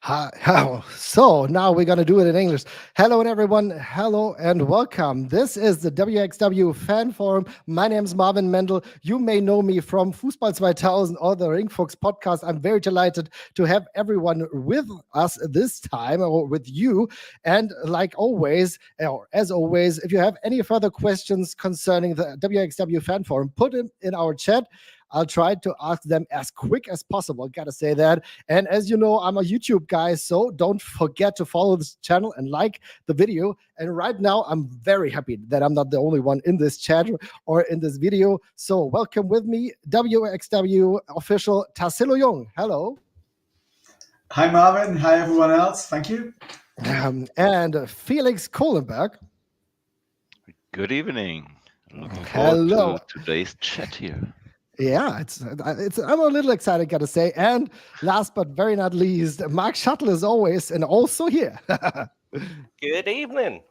So now we're going to do it in English. Hello, and everyone. Hello and welcome. This is the wXw FanForum. My name is Marvin Mendel. You may know me from Fußball 2000 or the Ringfuchs Podcast. I'm very delighted to have everyone with us this time, or with you. And like always, or as always, if you have any further questions concerning the wXw FanForum, put them in our chat. I'll try to ask them as quick as possible. Gotta say that. And as you know, I'm a YouTube guy, so don't forget to follow this channel and like the video. And right now, I'm very happy that I'm not the only one in this chat or in this video. So welcome with me, wXw official Tassilo Jung. Hello. Hi, Marvin. Hi, everyone else. Thank you. And Felix Kohlenberg. Good evening. Looking Hello. forward to today's chat here. Yeah, I'm a little excited, gotta say. And last but very not least, Marc Shuttle is always and also here. Good evening.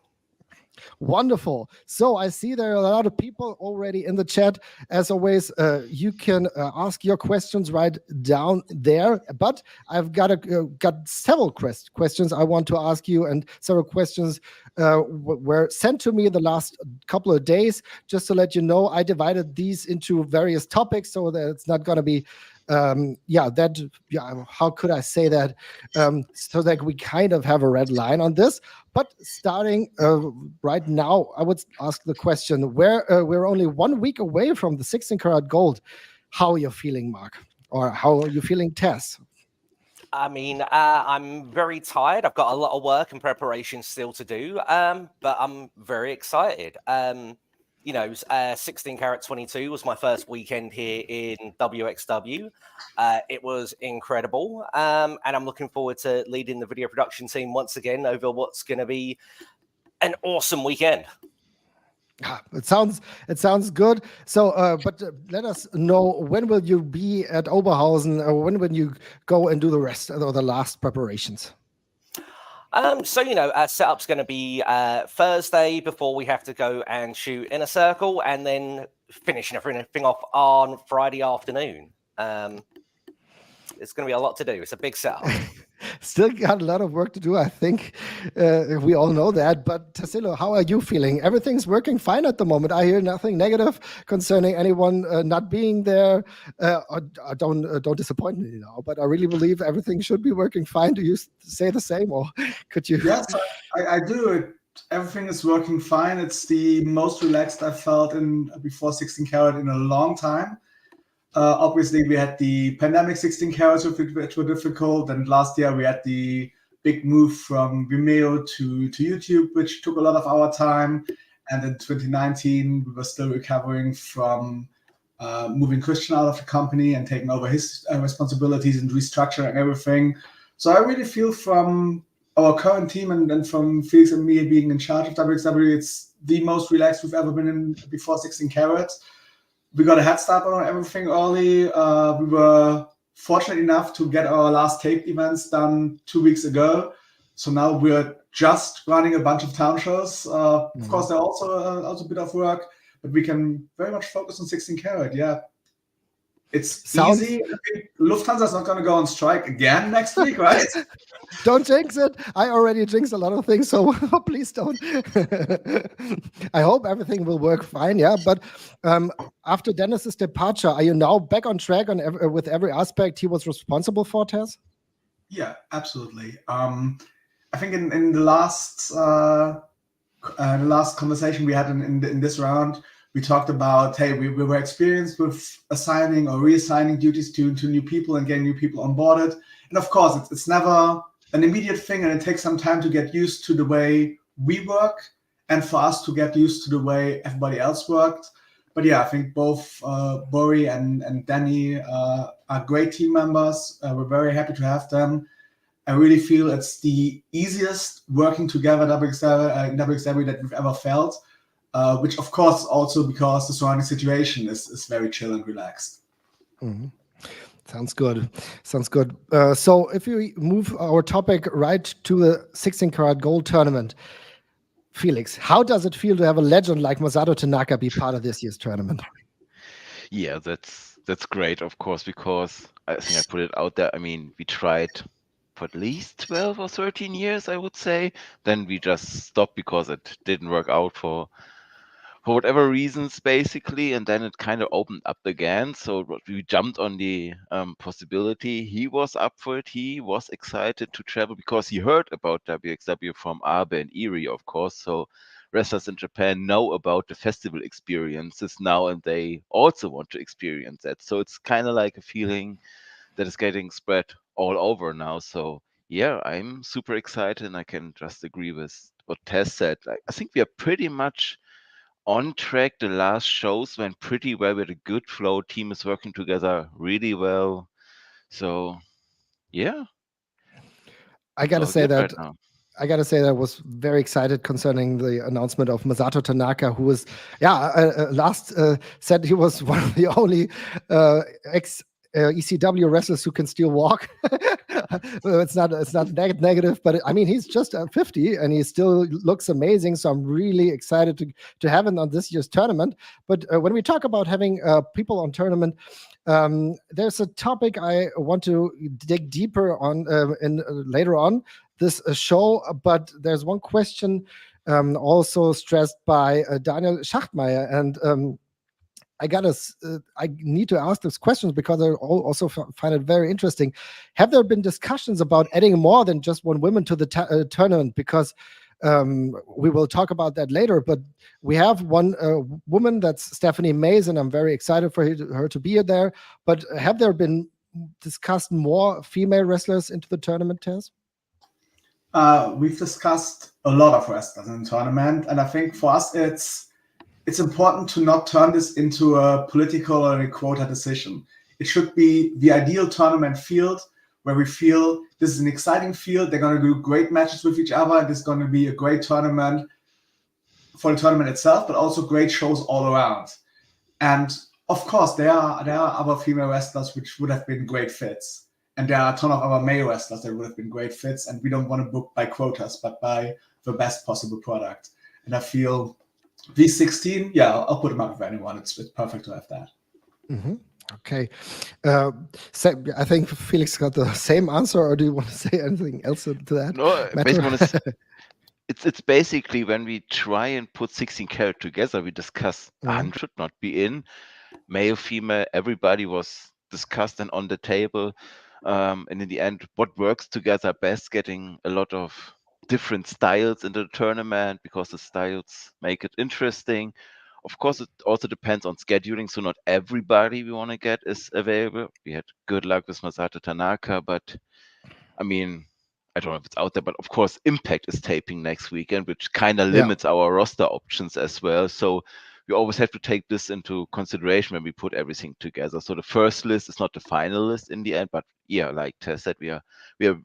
Wonderful. So I see there are a lot of people already in the chat. As always, you can ask your questions right down there. But I've got several questions I want to ask you, and several questions were sent to me the last couple of days. Just to let you know, I divided these into various topics so that it's not going to be how could I say that? So that we kind of have a red line on this. But starting right now, I would ask the question: we're only 1 week away from the 16-karat gold. How are you feeling, Mark? Or how are you feeling, Tess? I mean, I'm very tired. I've got a lot of work and preparation still to do, but I'm very excited. 16 karat 22 was my first weekend here in wXw. It was incredible. And I'm looking forward to leading the video production team once again over what's going to be an awesome weekend. It sounds good. So, but let us know, when will you be at Oberhausen, or when will you go and do the rest or the last preparations? Our setup's going to be Thursday before we have to go and shoot in a circle, and then finishing everything off on Friday afternoon. It's going to be a lot to do. It's a big setup. Still got a lot of work to do, I think. We all know that. But Tassilo, how are you feeling? Everything's working fine at the moment. I hear nothing negative concerning anyone not being there. Don't disappoint me now. But I really believe everything should be working fine. Do you say the same, or could you? Yes, I do. Everything is working fine. It's the most relaxed I felt before 16 karat in a long time. Obviously, we had the pandemic 16 carats, which were difficult. And last year, we had the big move from Vimeo to YouTube, which took a lot of our time. And in 2019, we were still recovering from moving Christian out of the company and taking over his responsibilities and restructuring everything. So I really feel from our current team and from Felix and me being in charge of wXw, it's the most relaxed we've ever been in before 16 carats. We got a head start on everything early. We were fortunate enough to get our last tape events done 2 weeks ago. So now we're just running a bunch of town shows. Of course, they're also a bit of work, but we can very much focus on 16 karat. Yeah. It's easy. Lufthansa's not going to go on strike again next week, right? Don't jinx it. I already jinxed a lot of things, so please don't. I hope everything will work fine, yeah. But after Dennis's departure, are you now back on track with every aspect he was responsible for, Tess? Yeah, absolutely. I think in the last conversation we had in this round, we talked about, hey, we were experienced with assigning or reassigning duties to new people and getting new people onboarded. And of course, it's never an immediate thing, and it takes some time to get used to the way we work and for us to get used to the way everybody else worked. But yeah, I think both Bori and Danny are great team members. We're very happy to have them. I really feel it's the easiest working together in wXw that we've ever felt. Which, of course, also because the surrounding situation is very chill and relaxed. Mm-hmm. Sounds good. So if we move our topic right to the 16-karat gold tournament, Felix, how does it feel to have a legend like Masato Tanaka be part of this year's tournament? Yeah, that's great, of course, because I think I put it out there. I mean, we tried for at least 12 or 13 years, I would say. Then we just stopped because it didn't work out for whatever reasons, basically, and then it kind of opened up again. So we jumped on the possibility. He was up for it. He was excited to travel because he heard about wXw from Abe and Erie, of course. So wrestlers in Japan know about the festival experiences now, and they also want to experience that. So it's kind of like a feeling that is getting spread all over now. So yeah, I'm super excited, and I can just agree with what Tess said. I think we are pretty much on track. The last shows went pretty well with a good flow. Team is working together really well. So yeah, I gotta all say good that right now. I was very excited concerning the announcement of Masato Tanaka, who was, last said he was one of the only ex ECW wrestlers who can still walk. It's not negative, but I mean, he's just 50 and he still looks amazing. So I'm really excited to have him on this year's tournament. But when we talk about having people on tournament, there's a topic I want to dig deeper on later on this show. But there's one question also stressed by Daniel Schachtmeier, and I need to ask those questions because I also find it very interesting. Have there been discussions about adding more than just one woman to the tournament? Because we will talk about that later, but we have one woman, that's Stephanie Mays, and I'm very excited for her to be there. But have there been discussed more female wrestlers into the tournament, Tess? We've discussed a lot of wrestlers in the tournament, and I think for us it's important to not turn this into a political or a quota decision. It should be the ideal tournament field where we feel this is an exciting field. They're going to do great matches with each other. This is going to be a great tournament for the tournament itself, but also great shows all around. And of course, there are other female wrestlers which would have been great fits. And there are a ton of other male wrestlers that would have been great fits. And we don't want to book by quotas, but by the best possible product. And I feel these 16, I'll put them up with anyone. It's perfect to have that. Mm-hmm. Okay. So I think Felix got the same answer, or do you want to say anything else to that? No, it's basically when we try and put 16 karat together, we discuss should not be in. Male, female, everybody was discussed and on the table. And in the end, what works together best, getting a lot of different styles into the tournament because the styles make it interesting. Of course, it also depends on scheduling, so not everybody we want to get is available. We had good luck with Masato Tanaka, but I mean, I don't know if it's out there, but of course, Impact is taping next weekend, which kind of limits our roster options as well. So we always have to take this into consideration when we put everything together. So the first list is not the final list in the end, but yeah, like Tess said, we are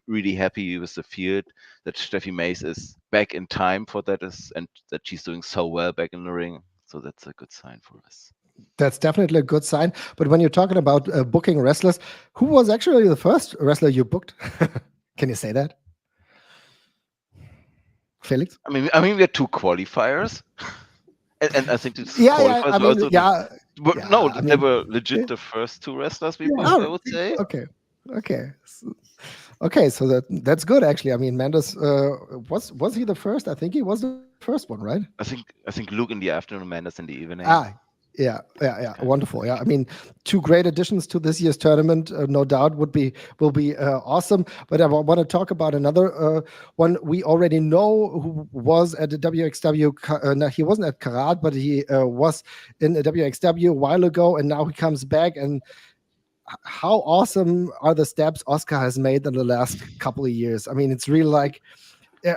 really happy with the field that Steffi Mays is back in time for that, and that she's doing so well back in the ring. So that's a good sign for us. That's definitely a good sign. But when you're talking about booking wrestlers, who was actually the first wrestler you booked? Can you say that, Felix? I mean, we had 2 qualifiers. And I think it's qualifiers they were legit the first 2 wrestlers we booked, I would say. Okay, so that's good actually. I mean, Mendes was he the first? I think he was the first one, right? I think Luke in the afternoon, Mendes in the evening. Yeah. Wonderful. Yeah, I mean, 2 great additions to this year's tournament, no doubt will be awesome. But I want to talk about another one we already know who was at the wXw. No, he wasn't at Karat, but he was in the wXw a while ago, and now he comes back. And how awesome are the steps Oscar has made in the last couple of years? I mean, it's really like.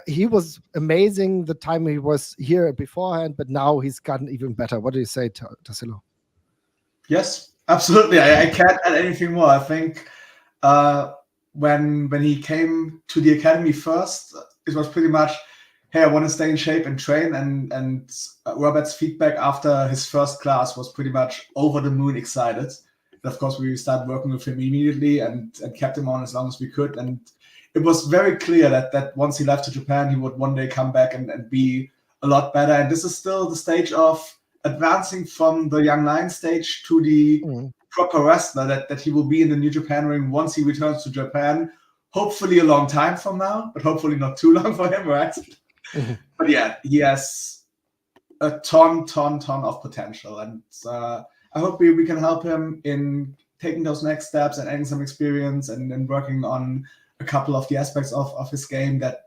He was amazing the time he was here beforehand, but now he's gotten even better. What do you say, Tassilo? Yes, absolutely. I can't add anything more. I think when he came to the academy first, it was pretty much, hey, I want to stay in shape and train. And Robert's feedback after his first class was pretty much over the moon excited. And of course, we started working with him immediately and kept him on as long as we could. And it was very clear that once he left to Japan, he would one day come back and be a lot better. And this is still the stage of advancing from the young lion stage to the proper wrestler that he will be in the New Japan ring once he returns to Japan, hopefully a long time from now, but hopefully not too long for him, right? But yeah, he has a ton of potential, and I hope we can help him in taking those next steps and adding some experience and working on a couple of the aspects of his game that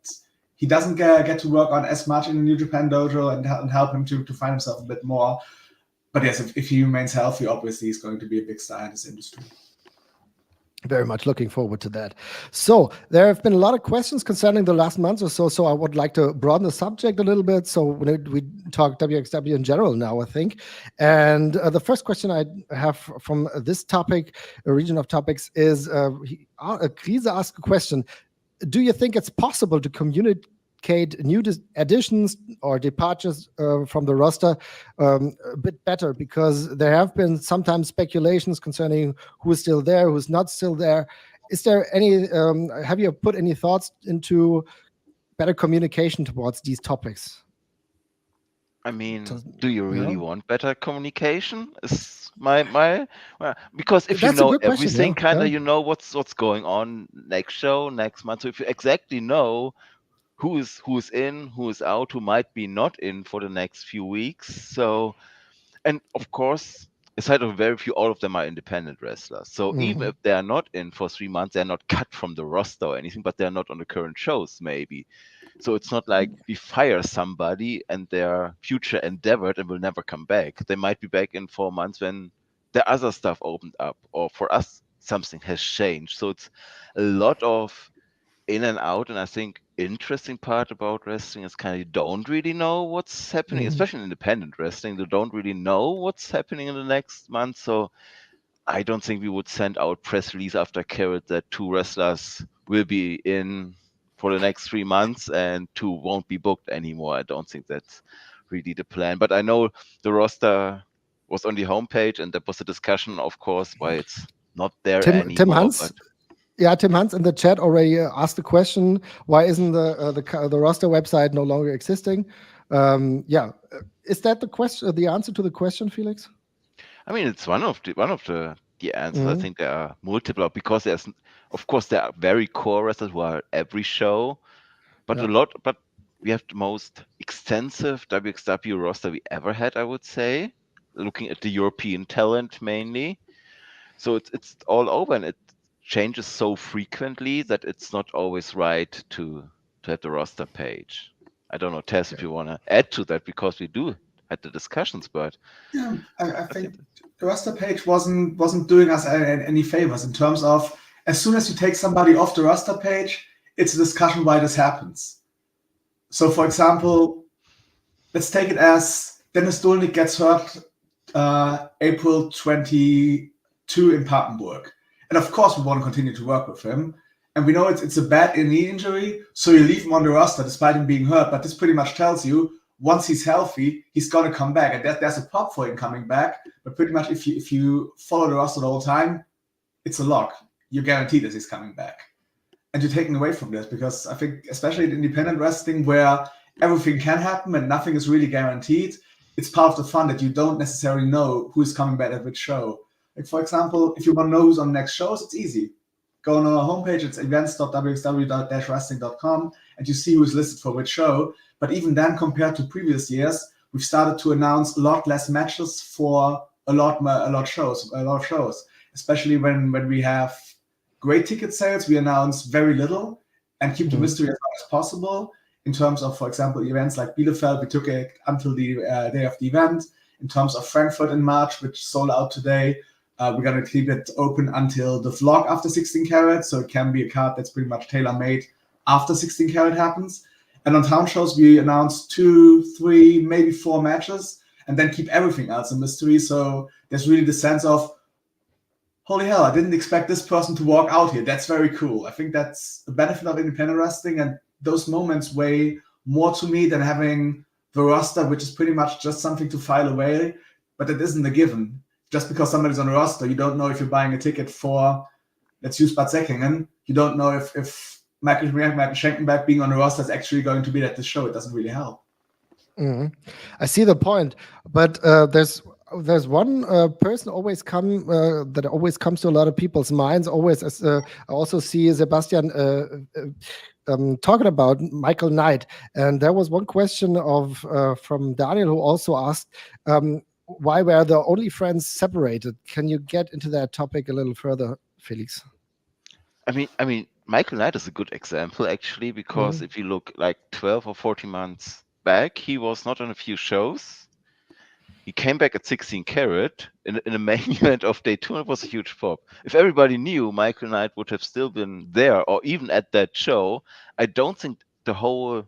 he doesn't get to work on as much in the New Japan Dojo, and help him to find himself a bit more. But yes, if he remains healthy, obviously he's going to be a big star in this industry. Very much looking forward to that. So there have been a lot of questions concerning the last month or so. So I would like to broaden the subject a little bit. So we talk WXW in general now, I think. And the first question I have from this topic, a region of topics, is Krise asked a question. Do you think it's possible to communicate new additions or departures from the roster a bit better? Because there have been sometimes speculations concerning who is still there, who's not still there. Is there any, have you put any thoughts into better communication towards these topics? I mean, do you really want better communication? Is my because if you know everything, kind of, you know what's going on next show, next month. So if you exactly know who is in, who is out, who might be not in for the next few weeks. So, and of course, aside of very few, all of them are independent wrestlers. So even if they are not in for 3 months, they're not cut from the roster or anything, but they're not on the current shows maybe. So it's not like we fire somebody and their future endeavored and will never come back. They might be back in 4 months when the other stuff opened up, or for us, something has changed. So it's a lot of in and out, and I think interesting part about wrestling is kind of you don't really know what's happening, especially in independent wrestling. They don't really know what's happening in the next month. So I don't think we would send out press release after Carrot that 2 wrestlers will be in for the next 3 months and 2 won't be booked anymore. I don't think that's really the plan. But I know the roster was on the homepage, and there was a discussion, of course, why it's not there anymore. Tim Hans? Yeah, Tim Hans in the chat already asked the question, why isn't the roster website no longer existing? Is that the question, the answer to the question, Felix? I mean, it's one of the answers. I think there are multiple, because there are very core wrestlers who are every show, but but we have the most extensive WXW roster we ever had, I would say, looking at the European talent mainly. So it's all over, and it changes so frequently that it's not always right to have the roster page. I don't know, Tess, if you want to add to that, because we do had the discussions, but yeah, I think the roster page wasn't doing us any favors in terms of, as soon as you take somebody off the roster page, it's a discussion why this happens. So, for example, let's take it as Dennis Dolnik gets hurt April 22 in Papenburg. And of course, we want to continue to work with him. And we know it's a bad knee injury, so you leave him on the roster despite him being hurt. But this pretty much tells you, once he's healthy, he's going to come back. And there's a pop for him coming back. But pretty much if you follow the roster the whole time, it's a lock. You're guaranteed that he's coming back. And you're taken away from this, because I think, especially in independent wrestling, where everything can happen and nothing is really guaranteed, it's part of the fun that you don't necessarily know who's coming back at which show. Like, for example, if you want to know who's on next shows, it's easy. Go on our homepage, it's events.wxw-wrestling.com, and you see who's listed for which show. But even then, compared to previous years, we've started to announce a lot less matches for a lot of shows. Especially when we have great ticket sales, we announce very little and keep the mystery as long as possible. In terms of, for example, events like Bielefeld, we took it until the day of the event. In terms of Frankfurt in March, which sold out today, we're going to keep it open until the vlog after 16 karat, so it can be a card that's pretty much tailor-made after 16 karat happens. And on town shows, we announce 2, 3, maybe 4 matches, and then keep everything else a mystery. So there's really the sense of, holy hell, I didn't expect this person to walk out here. That's very cool. I think that's the benefit of independent wrestling, and those moments weigh more to me than having the roster, which is pretty much just something to file away, but it isn't a given. Just because somebody's on a roster, you don't know if you're buying a ticket for, let's use Bad Säckingen, you don't know if Michael Schenkenberg being on a roster is actually going to be at the show. It doesn't really help. I see the point, but there's there's one person always that always comes to a lot of people's minds. Always, as I also see Sebastian talking about Michael Knight, and there was one question from Daniel who also asked, why were the only friends separated? Can you get into that topic a little further, Felix? I mean, Michael Knight is a good example actually, because if you look like 12 or 14 months back, he was not on a few shows. He came back at 16 karat in a main event of day 2, and it was a huge pop. If everybody knew Michael Knight would have still been there or even at that show, I don't think the whole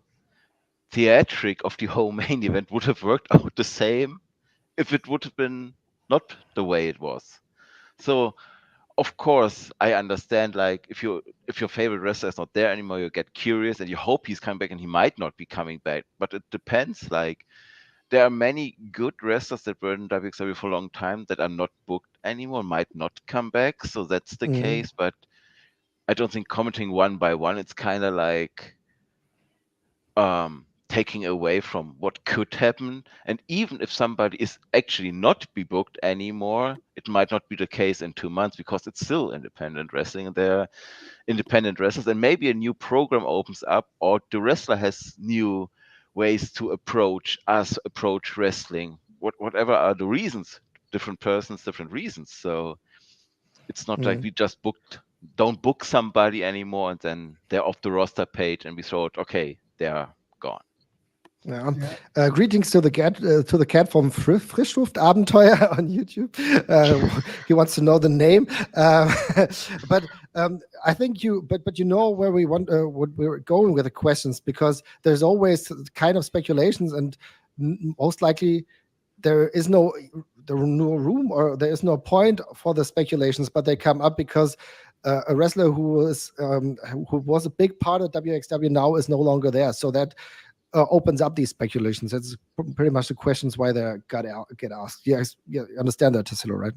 theatric of the whole main event would have worked out the same if it would have been not the way it was. So of course, I understand, like, if your favorite wrestler is not there anymore, you get curious and you hope he's coming back, and he might not be coming back. But it depends. Like, there are many good wrestlers that were in WXW for a long time that are not booked anymore, might not come back. So that's the case. But I don't think commenting one by one, it's kind of like taking away from what could happen. And even if somebody is actually not be booked anymore, it might not be the case in 2 months, because it's still independent wrestling and they're independent wrestlers, and maybe a new program opens up, or the wrestler has new ways to approach wrestling, whatever are the reasons, different persons, different reasons. So it's not like we just don't book somebody anymore and then they're off the roster page and we thought, okay, they're gone. Yeah. Greetings to the cat from Frischluft Abenteuer on YouTube. He wants to know the name, but I think but you know where we want what we're going with the questions, because there's always kind of speculations, and most likely there is no room, or there is no point for the speculations, but they come up because a wrestler who was a big part of WXW now is no longer there, so that opens up these speculations. That's pretty much the questions why they get asked. Yes, yeah, you understand that, Tassilo, right?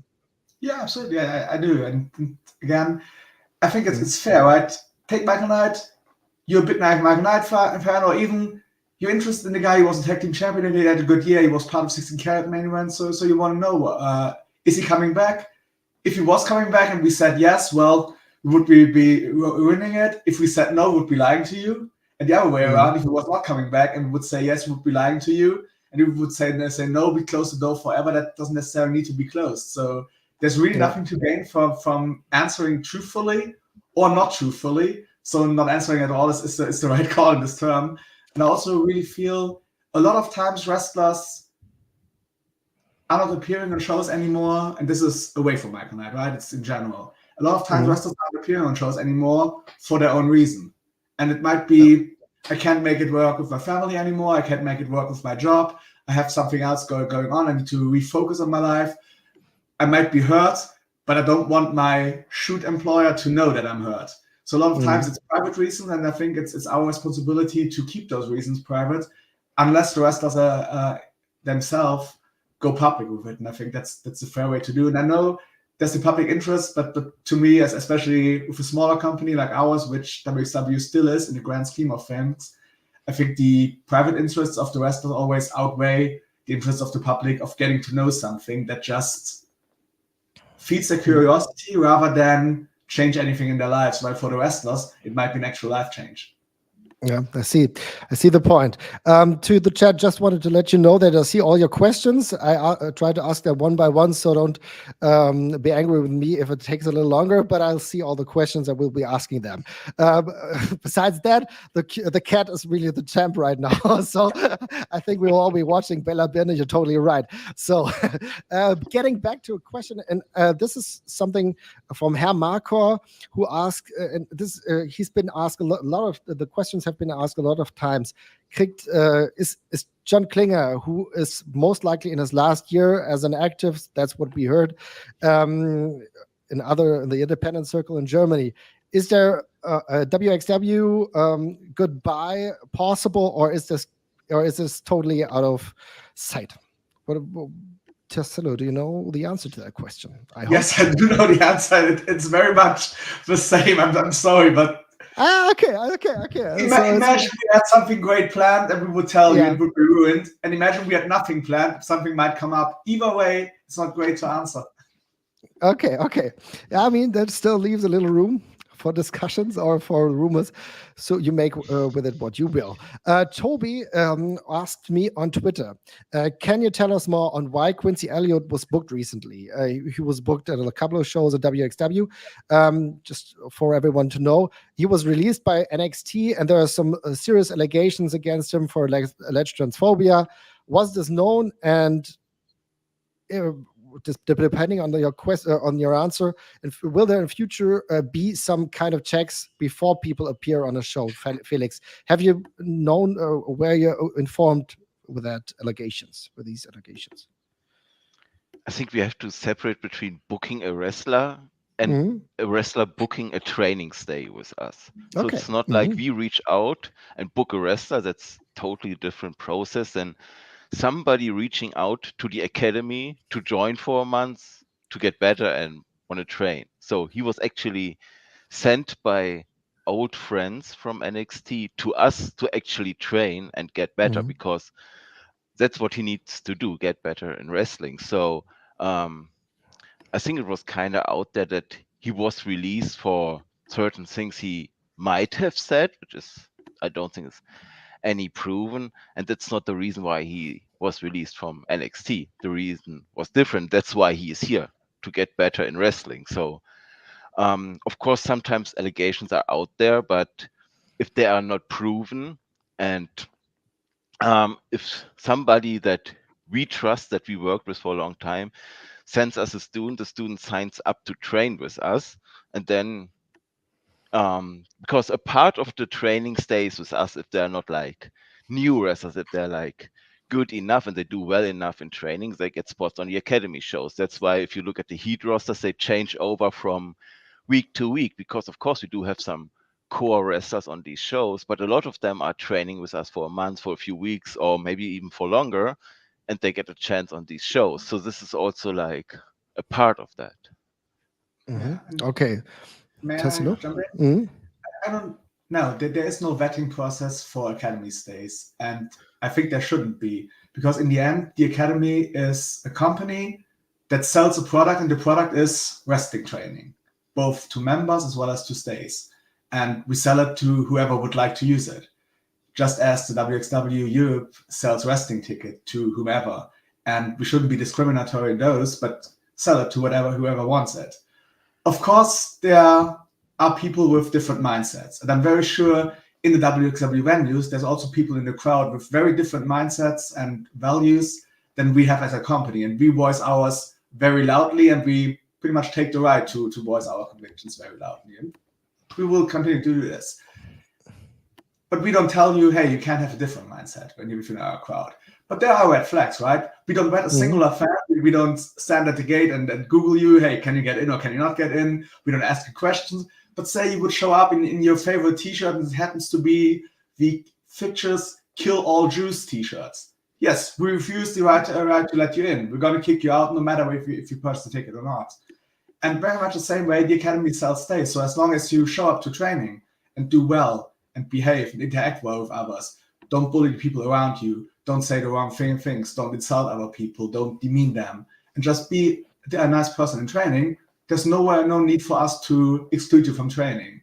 Yeah, absolutely. Yeah, I do. And again, I think it's fair, right? Take Michael Knight. You're a big Michael Knight fan, or even you're interested in the guy. He was a tag team champion and he had a good year. He was part of 16 karat main event. So you want to know, is he coming back? If he was coming back and we said yes, well, would we be winning it? If we said no, would we be lying to you? And the other way around, if he was not coming back and would say yes, we would be lying to you. And if we would say no, we close the door forever, that doesn't necessarily need to be closed. So there's really nothing to gain from answering truthfully or not truthfully. So not answering at all is the right call in this term. And I also really feel a lot of times wrestlers are not appearing on shows anymore. And this is away from Michael Knight, right? It's in general. A lot of times wrestlers aren't appearing on shows anymore for their own reason. And it might be, I can't make it work with my family anymore. I can't make it work with my job. I have something else going on. I need to refocus on my life. I might be hurt, but I don't want my shoot employer to know that I'm hurt. So a lot of times it's private reasons, and I think it's our responsibility to keep those reasons private, unless the wrestlers themselves go public with it. And I think that's a fair way to do it. And I know there's the public interest, but to me, especially with a smaller company like ours, which WXW still is in the grand scheme of things, I think the private interests of the wrestlers always outweigh the interests of the public of getting to know something that just feeds their curiosity rather than change anything in their lives. Right? For the wrestlers, it might be an actual life change. Yeah, I see the point. To the chat, just wanted to let you know that I see all your questions. I try to ask them one by one, so don't be angry with me if it takes a little longer, but I'll see all the questions. I will be asking them. Besides that, the cat is really the champ right now. So I think we'll all be watching Bella Birne. You're totally right. So getting back to a question, and this is something from Herr Markor, who asked, and this he's been asked a lot of the questions have been asked a lot of times. Is John Klinger, who is most likely in his last year as an active, that's what we heard, in the independent circle in Germany. Is there a WXW goodbye possible, or is this totally out of sight? Tassilo, do you know the answer to that question? Yes, I do know the answer. It's very much the same. I'm sorry, but Okay. Imagine we had something great planned and we would tell you it would be ruined. And imagine we had nothing planned, something might come up. Either way, it's not great to answer. Okay. I mean, that still leaves a little room for discussions or for rumors. So you make with it what you will. Toby asked me on Twitter, can you tell us more on why Quincy Elliott was booked recently? He was booked at a couple of shows at wXw. Just for everyone to know, he was released by NXT and there are some serious allegations against him for alleged transphobia. Was this known? And depending on your on your answer, and will there in future be some kind of checks before people appear on a show? Felix, have you known where you're informed with these allegations? I think we have to separate between booking a wrestler and a wrestler booking a training stay with us. So it's not like we reach out and book a wrestler. That's totally different process than somebody reaching out to the academy to join for a month to get better and want to train. So he was actually sent by old friends from NXT to us to actually train and get better because that's what he needs to do, get better in wrestling. So I think it was kind of out there that he was released for certain things he might have said, which is, I don't think is any proven, and that's not the reason why he was released from NXT. The reason was different. That's why he is here, to get better in wrestling. So of course sometimes allegations are out there, but if they are not proven, and if somebody that we trust, that we worked with for a long time, sends us a student, the student signs up to train with us, and then because a part of the training stays with us if they're not like new wrestlers, if they're like good enough and they do well enough in training, they get spots on the academy shows. That's why if you look at the Heat rosters, they change over from week to week, because of course we do have some core wrestlers on these shows, but a lot of them are training with us for a month, for a few weeks, or maybe even for longer, and they get a chance on these shows. So this is also like a part of that. Okay. May Tassilo? I jump in? I don't know. There is no vetting process for academy stays, and I think there shouldn't be, because in the end, the academy is a company that sells a product, and the product is wrestling training, both to members as well as to stays. And we sell it to whoever would like to use it, just as the wXw Europe sells wrestling ticket to whomever. And we shouldn't be discriminatory in those, but sell it to whoever wants it. Of course, there are people with different mindsets. And I'm very sure in the wXw venues, there's also people in the crowd with very different mindsets and values than we have as a company. And we voice ours very loudly, and we pretty much take the right to voice our convictions very loudly. And we will continue to do this. But we don't tell you, hey, you can't have a different mindset when you're within our crowd. But there are red flags, right? We don't vet a singular fan. We don't stand at the gate and Google you, hey, can you get in or can you not get in? We don't ask you questions. But say you would show up in your favorite t-shirt, and it happens to be the Fictures Kill All Jews t-shirts. Yes, we refuse the right to let you in. We're going to kick you out no matter if you purchase the ticket or not. And very much the same way the academy sells stays. So as long as you show up to training and do well and behave and interact well with others, don't bully the people around you, don't say the wrong things, don't insult other people, don't demean them, and just be a nice person in training, there's no need for us to exclude you from training.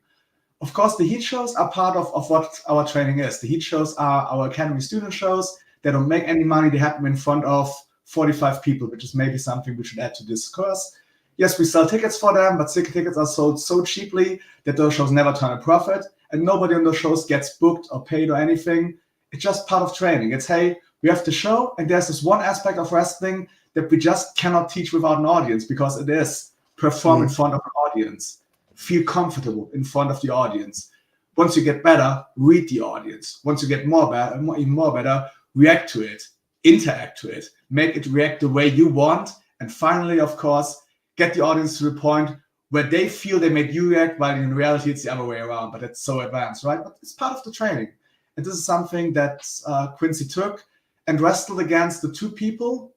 Of course, the heat shows are part of what our training is. The heat shows are our academy student shows. They don't make any money. They happen in front of 45 people, which is maybe something we should add to this course. Yes, we sell tickets for them, but tickets are sold so cheaply that those shows never turn a profit, and nobody on those shows gets booked or paid or anything. It's just part of training. It's, hey, we have the show, and there's this one aspect of wrestling that we just cannot teach without an audience, because it is perform in front of an audience, feel comfortable in front of the audience. Once you get better, read the audience. Once you get even more better, react to it, interact to it, make it react the way you want, and finally, of course, get the audience to the point where they feel they made you react, while in reality it's the other way around, but it's so advanced, right? But it's part of the training. And this is something that Quincy took and wrestled against the two people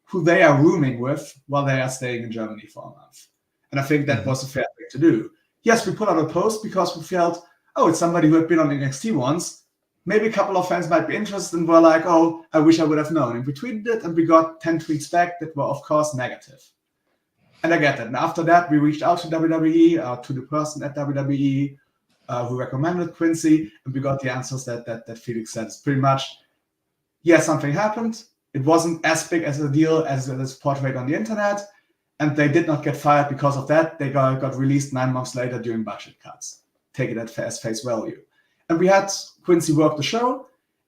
who they are rooming with while they are staying in Germany for a month. And I think that was a fair thing to do. Yes, we put out a post because we felt oh, it's somebody who had been on NXT once. Maybe a couple of fans might be interested and were like, oh, I wish I would have known. And we tweeted it, and we got 10 tweets back that were, of course, negative. And I get that. And after that, we reached out to WWE, to the person at WWE who recommended Quincy, and we got the answers that Felix said. It's pretty much, yes, something happened. It wasn't as big as a deal as it is portrayed on the internet, and they did not get fired because of that. They got released 9 months later during budget cuts. Take it as face value. And we had Quincy work the show,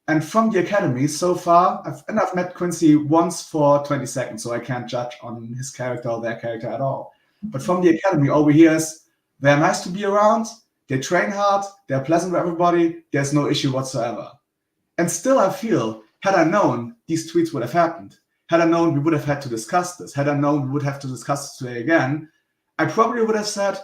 and from the academy so far, I've met Quincy once for 20 seconds, so I can't judge on his character or their character at all. But from the academy, all we hear is they're nice to be around, they train hard, they're pleasant with everybody, there's no issue whatsoever. And still I feel, had I known these tweets would have happened, had I known we would have had to discuss this, had I known we would have to discuss this today again, I probably would have said,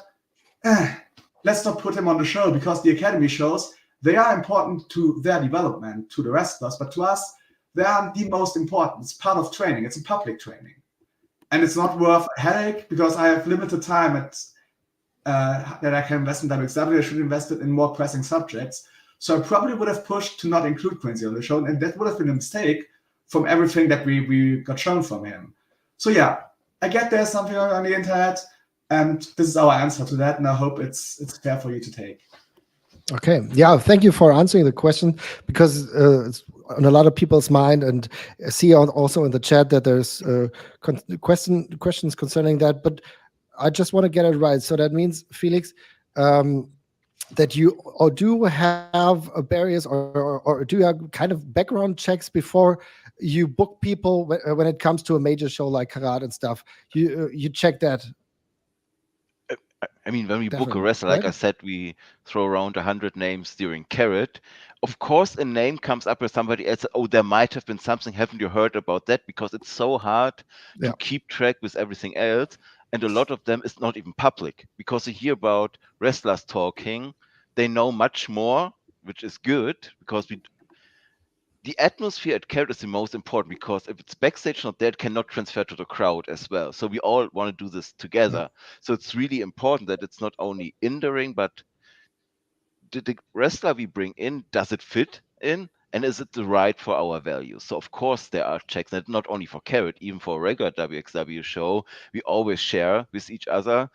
let's not put him on the show, because the academy shows, they are important to their development, to the wrestlers, but to us, they aren't the most important. It's part of training. It's a public training. And it's not worth a headache, because I have limited time that I can invest in wXw. I should invest it in more pressing subjects. So I probably would have pushed to not include Quincy on the show, and that would have been a mistake from everything that we got shown from him. So yeah, I get there's something on the internet, and this is our answer to that, and I hope it's fair for you to take. Okay. Yeah. Thank you for answering the question, because it's on a lot of people's mind, and I see also in the chat that there's questions concerning that. But I just want to get it right. So that means, Felix, that you do have barriers or do you have kind of background checks before you book people when it comes to a major show like Karat and stuff? You check that. I mean, when we book a Definitely, wrestler, right? like I said, we throw around 100 names during Carrot. Of course, a name comes up with somebody else. Oh, there might have been something. Haven't you heard about that? Because it's so hard to keep track with everything else. And a lot of them is not even public, because you hear about wrestlers talking. They know much more, which is good, because the atmosphere at Carrot is the most important, because if it's backstage not there, it cannot transfer to the crowd as well. So we all want to do this together. So it's really important that it's not only in the ring, but the wrestler we bring in, does it fit in? And is it the right for our values? So of course there are checks, and not only for Carrot, even for a regular wXw show, we always share with each other.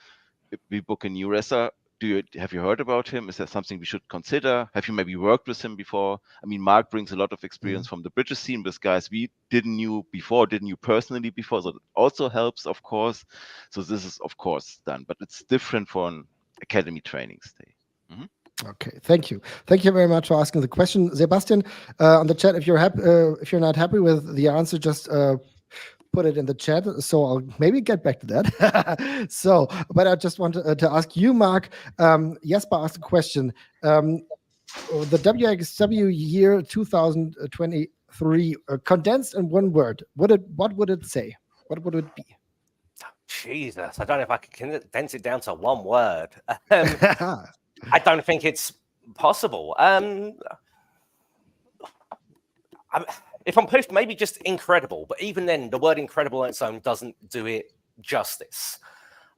If we book a new wrestler, have you heard about him? Is that something we should consider? Have you maybe worked with him before? I mean, Mark brings a lot of experience from the British scene with guys we didn't knew personally before. So it also helps, of course. So this is, of course, done, but it's different for an academy training stay. Okay, thank you. Thank you very much for asking the question, Sebastian. On the chat, if you're not happy with the answer, just put it in the chat, so I'll maybe get back to that. So, but I just want to ask you, Mark. Jesper asked a question. The wXw year 2023 condensed in one word. What would it say? What would it be? Jesus, I don't know if I can condense it down to one word. I don't think it's possible. If I'm pushed, maybe just incredible. But even then, the word incredible on its own doesn't do it justice.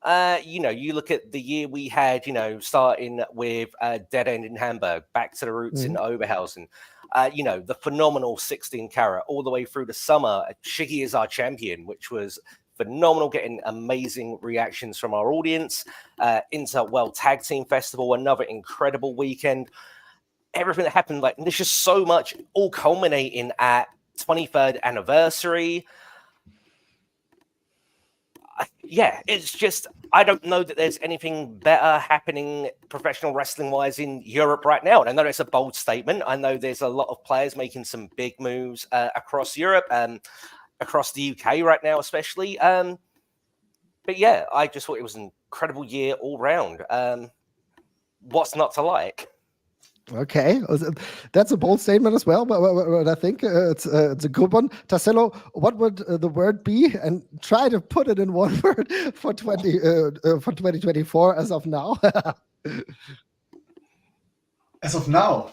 You look at the year we had, starting with Dead End in Hamburg, back to the roots in Oberhausen. The phenomenal 16 carat all the way through the summer. Shiggy is our champion, which was phenomenal, getting amazing reactions from our audience. Into World Tag Team Festival, another incredible weekend. Everything that happened, there's just so much, all culminating at 23rd anniversary. It's just, I don't know that there's anything better happening professional wrestling wise in Europe right now. And I know it's a bold statement. I know there's a lot of players making some big moves across Europe and across the UK right now, especially. But yeah, I just thought it was an incredible year all round. What's not to like? Okay, that's a bold statement as well, but I think it's a good one. Tassilo, what would the word be? And try to put it in one word for 2024 as of now. As of now?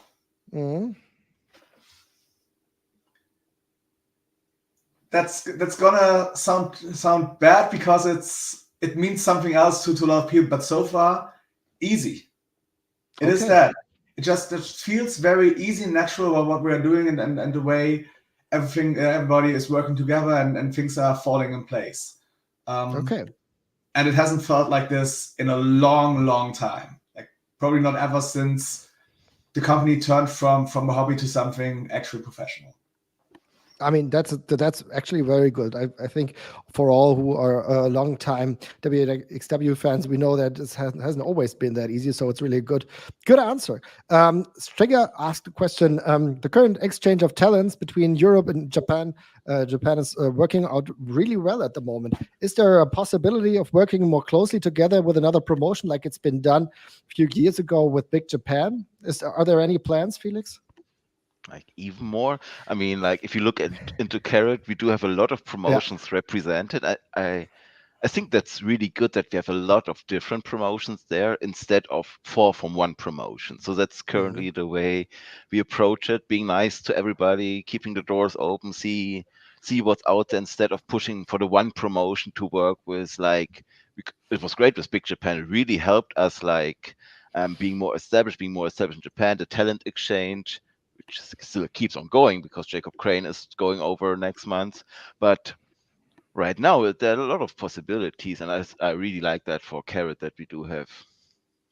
That's gonna sound bad, because it means something else to a lot of people, but so far, easy. It is that. it just feels very easy and natural about what we are doing and the way everybody is working together and things are falling in place. Okay. And it hasn't felt like this in a long time. Like probably not ever since the company turned from a hobby to something actually professional. I mean, that's actually very good. I think for all who are long-time wXw fans, we know that this hasn't always been that easy. So it's really a good answer. Strigger asked a question. The current exchange of talents between Europe and Japan, Japan is working out really well at the moment. Is there a possibility of working more closely together with another promotion like it's been done a few years ago with Big Japan? Are there any plans, Felix? Like even more. I mean, like if you look into Carrot, we do have a lot of promotions represented. I think that's really good that we have a lot of different promotions there instead of 4 from one promotion. So that's currently the way we approach it, being nice to everybody, keeping the doors open, see what's out there instead of pushing for the one promotion to work with. Like it was great with Big Japan. It really helped us like being more established in Japan, the talent exchange, which still keeps on going because Jacob Crane is going over next month. But right now, there are a lot of possibilities, and I really like that for Carrot that we do have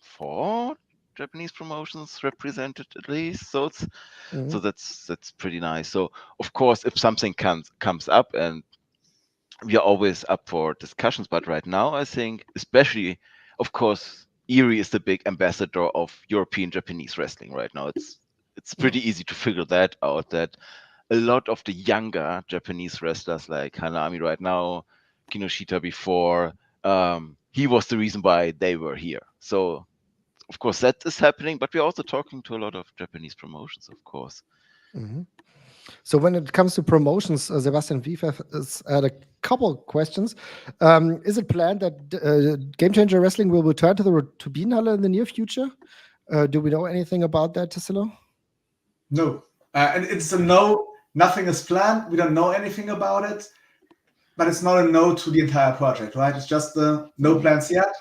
4 Japanese promotions represented at least. So it's so that's pretty nice. So of course, if something comes up, and we are always up for discussions, but right now I think, especially, of course, Erie is the big ambassador of European Japanese wrestling right now. It's pretty easy to figure that out, that a lot of the younger Japanese wrestlers like Hanami right now, Kinoshita before, he was the reason why they were here. So, of course, that is happening, but we're also talking to a lot of Japanese promotions, of course. So when it comes to promotions, Sebastian Wiefef has had a couple questions. Is it planned that Game Changer Wrestling will return to the Turbinenhalle in the near future? Do we know anything about that, Tassilo? No. And it's a no. Nothing is planned. We don't know anything about it. But it's not a no to the entire project, right? It's just no plans yet.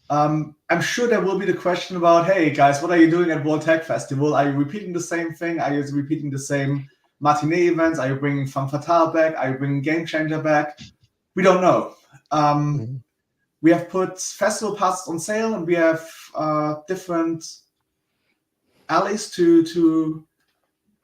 I'm sure there will be the question about, hey, guys, what are you doing at World Tag Festival? Are you repeating the same thing? Are you repeating the same matinee events? Are you bringing Femme Fatale back? Are you bringing Game Changer back? We don't know. We have put festival passes on sale, and we have different alleys to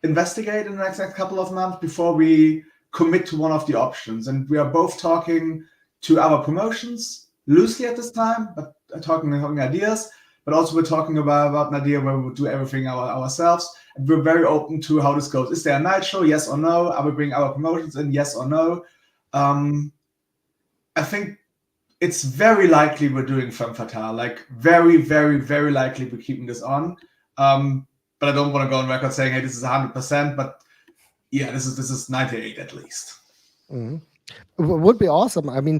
investigate in the next couple of months before we commit to one of the options. And we are both talking to our promotions loosely at this time, but talking ideas, but also we're talking about an idea where we would do everything ourselves. And we're very open to how this goes. Is there a night show? Yes or no? Are we bringing our promotions in? Yes or no? I think it's very likely we're doing Femme Fatale, like very, very, very likely we're keeping this on. But I don't want to go on record saying, hey, this is 100%, but yeah, this is 98 at least. Would be awesome. I mean,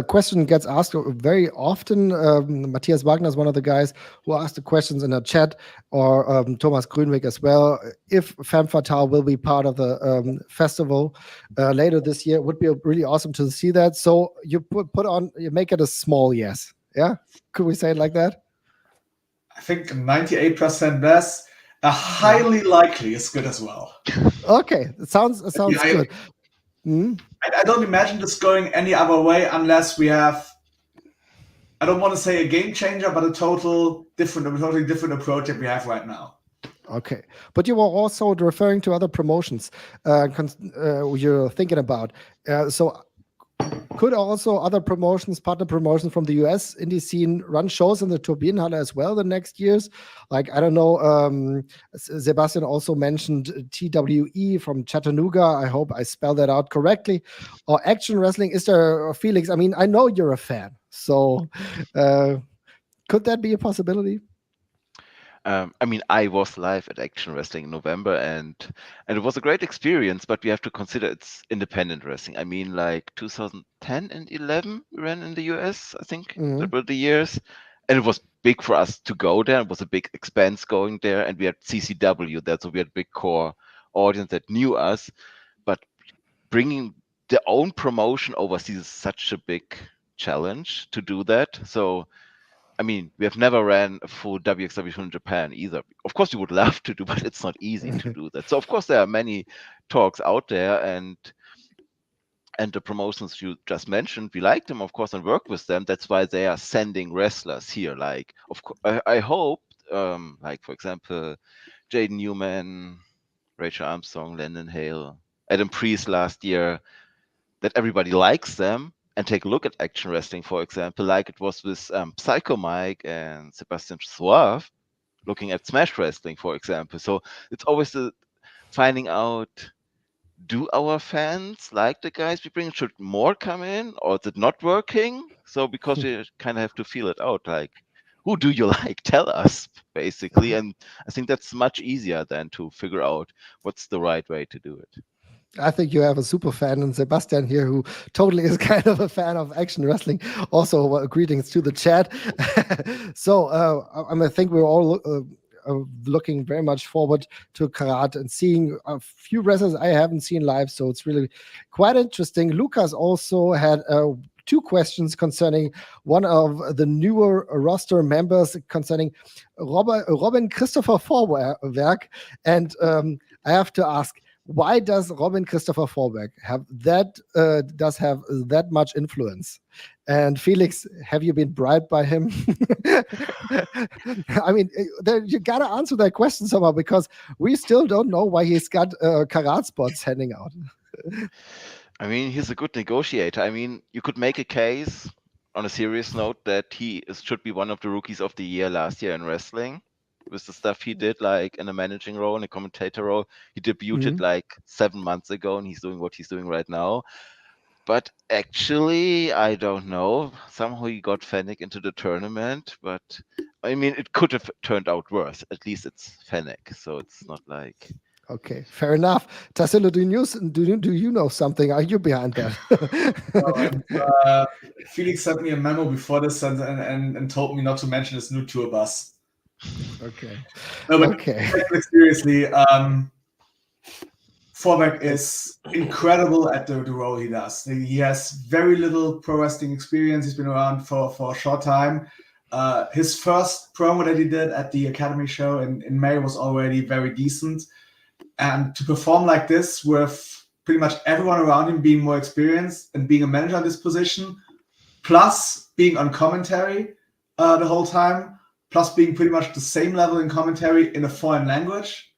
question gets asked very often. Matthias Wagner is one of the guys who asked the questions in the chat, or Thomas Grünweg as well. If Femme Fatale will be part of the festival later this year, it would be really awesome to see that. So you you make it a small yes. Yeah, could we say it like that? I think 98% less. Highly likely is good as well. Okay, it sounds good. I don't imagine this going any other way unless we have, I don't want to say a game changer, but a totally different approach that we have right now. Okay, but you were also referring to other promotions you're thinking about. So could also other promotions, partner promotions from the US indie scene, run shows in the Turbinenhalle as well the next years? Like, I don't know, Sebastian also mentioned TWE from Chattanooga. I hope I spelled that out correctly. Or Action Wrestling. Is there, Felix? I mean, I know you're a fan. So could that be a possibility? I mean, I was live at Action Wrestling in November, and it was a great experience, but we have to consider it's independent wrestling. I mean, like 2010 and 11, we ran in the US, I think, that were the years. And it was big for us to go there. It was a big expense going there, and we had CCW there, so we had a big core audience that knew us. But bringing their own promotion overseas is such a big challenge to do that. So I mean, we have never ran a full wXw in Japan either. Of course, we would love to do, but it's not easy to do that. So, of course, there are many talks out there, and the promotions you just mentioned, we like them, of course, and work with them. That's why they are sending wrestlers here. Like, of course, I hope, like, for example, Jaden Newman, Rachel Armstrong, Landon Hale, Adam Priest last year, that everybody likes them and take a look at action wrestling, for example, like it was with Psycho Mike and Sebastian Suave, looking at Smash Wrestling, for example. So it's always finding out, do our fans like the guys we bring? Should more come in, or is it not working? So because we kind of have to feel it out, like, who do you like? Tell us, basically. And I think that's much easier than to figure out what's the right way to do it. I think you have a super fan in Sebastian here who totally is kind of a fan of action wrestling. Also, greetings to the chat. So I think we're all looking very much forward to Karat and seeing a few wrestlers I haven't seen live. So it's really quite interesting. Lucas also had 2 questions concerning one of the newer roster members concerning Robin Christopher Vorwerk. And I have to ask, why does Robin Christopher Vorwerk have that much influence? And Felix, have you been bribed by him? I mean, you gotta answer that question somehow, because we still don't know why he's got Karat spots handing out. I mean, he's a good negotiator. I mean, you could make a case on a serious note that he should be one of the rookies of the year last year in wrestling. With the stuff he did, like in a managing role, in a commentator role. He debuted like 7 months ago, and he's doing what he's doing right now. But actually, I don't know. Somehow he got Fennec into the tournament, but I mean, it could have turned out worse. At least it's Fennec, so it's not like... Okay, fair enough. Tassilo, do you know something? Are you behind that? Felix sent me a memo before this and told me not to mention his new tour bus. Okay. No, but okay. Seriously, Vorwerk is incredible at the role he does. He has very little pro wrestling experience. He's been around for a short time. His first promo that he did at the Academy show in May was already very decent. And to perform like this with pretty much everyone around him being more experienced and being a manager in this position, plus being on commentary the whole time, plus being pretty much the same level in commentary in a foreign language.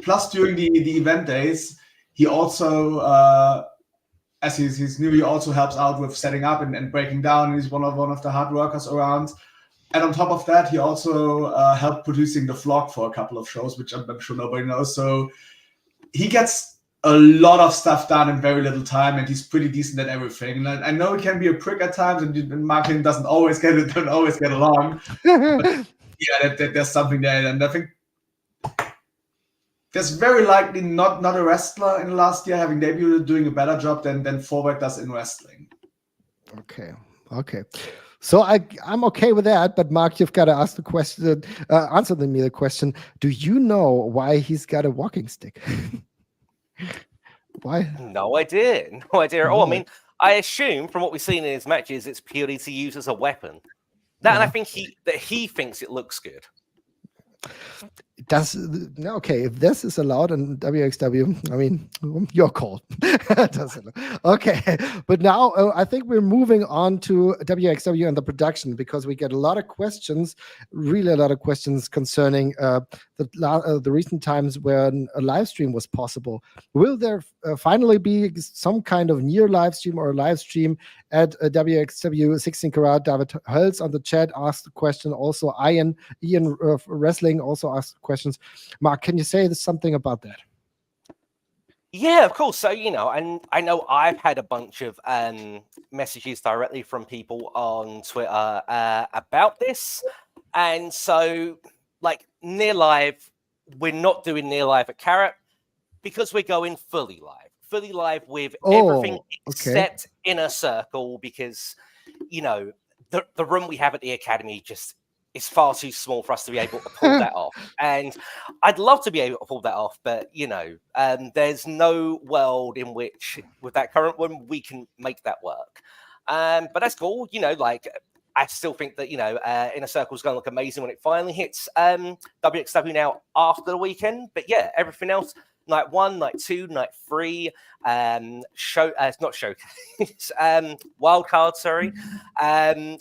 Plus, during the event days, he also, as he's new, he also helps out with setting up and breaking down. He's one of the hard workers around. And on top of that, he also helped producing the vlog for a couple of shows, which I'm sure nobody knows. So he gets a lot of stuff done in very little time, and he's pretty decent at everything. And I know he can be a prick at times, and Martin don't always get along. But yeah, there's something there, and I think there's very likely not a wrestler in the last year having debuted doing a better job than Vorwerk does in wrestling. Okay. So I'm okay with that, but Mark, you've got to ask the question, answer me the question. Do you know why he's got a walking stick? Why? No idea. No idea at all. I mean, I assume from what we've seen in his matches, it's purely to use as a weapon. And I think he thinks it looks good. Okay, if this is allowed in wXw, I mean, your call. Okay, but now I think we're moving on to wXw and the production, because we get a lot of questions, really a lot of questions concerning the recent times when a live stream was possible. Will there finally be some kind of near live stream or a live stream at wXw 16 Karat? David Hölz on the chat asked the question. Also, Ian Wrestling also asked questions. Mark, can you say something about that? Yeah, of course. So, and I know I've had a bunch of messages directly from people on Twitter about this. And so, like, near live, we're not doing near live at Carrot because we're going fully live with everything except Inner Circle, because, the room we have at the Academy just is far too small for us to be able to pull that off. And I'd love to be able to pull that off, but, there's no world in which, with that current one, we can make that work. But that's cool. I still think that, Inner Circle is going to look amazing when it finally hits wXw Now after the weekend. But yeah, everything else, night 1, night 2, night 3, not showcase, wildcard,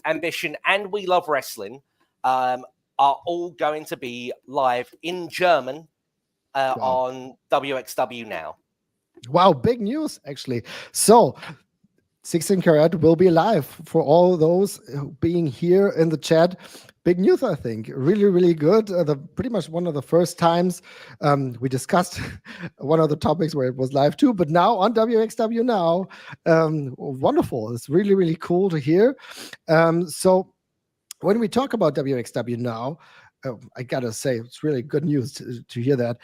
Ambition, and We Love Wrestling are all going to be live in German on wXw Now. Wow, big news, actually. So 16 Karat will be live for all those being here in the chat. Big news, I think. Really, really good. Pretty much one of the first times we discussed one of the topics where it was live too, but now on wXw Now. Wonderful. It's really, really cool to hear. So when we talk about wXw Now, I gotta say, it's really good news to hear that.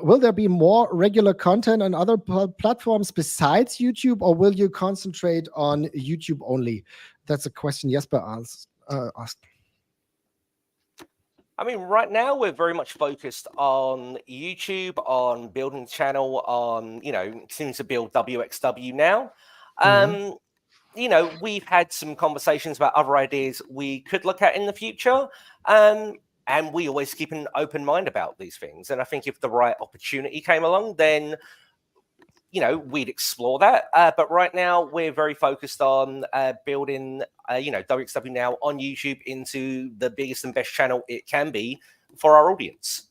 Will there be more regular content on other platforms besides YouTube, or will you concentrate on YouTube only? That's a question Jesper asked. I mean, right now we're very much focused on YouTube, on building the channel, on, continuing to build wXw Now. We've had some conversations about other ideas we could look at in the future. And we always keep an open mind about these things. And I think if the right opportunity came along, then, we'd explore that. But right now, we're very focused on building, wXw Now on YouTube into the biggest and best channel it can be for our audience.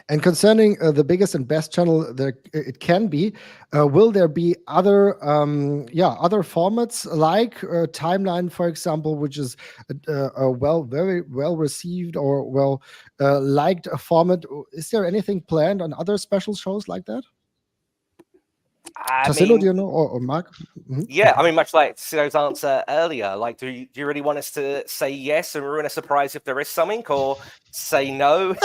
And concerning the biggest and best channel that it can be, will there be other formats like Timeline, for example, which is a very well received or well liked format? Is there anything planned on other special shows like that? Tassilo, do you know, or Mark? Mm-hmm. Yeah, I mean, much like Tassilo's answer earlier, like, do you really want us to say yes and ruin a surprise if there is something, or say no?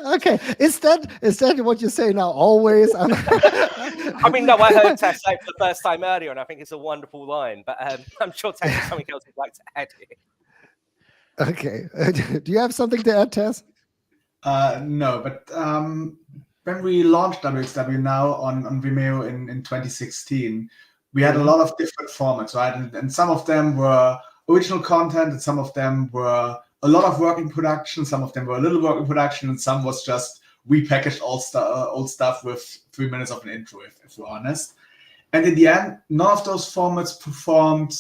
Okay, is that what you say now? Always. I mean, no, I heard Tass say it for the first time earlier, and I think it's a wonderful line. But I'm sure Tass has something else he'd like to add here. Okay, do you have something to add, Tass? No, but when we launched wXw Now on Vimeo in 2016, we had a lot of different formats, right? And some of them were original content, and some of them were a lot of work in production, some of them were a little work in production, and some was just repackaged old stuff with 3 minutes of an intro, if we're honest. And in the end, none of those formats performed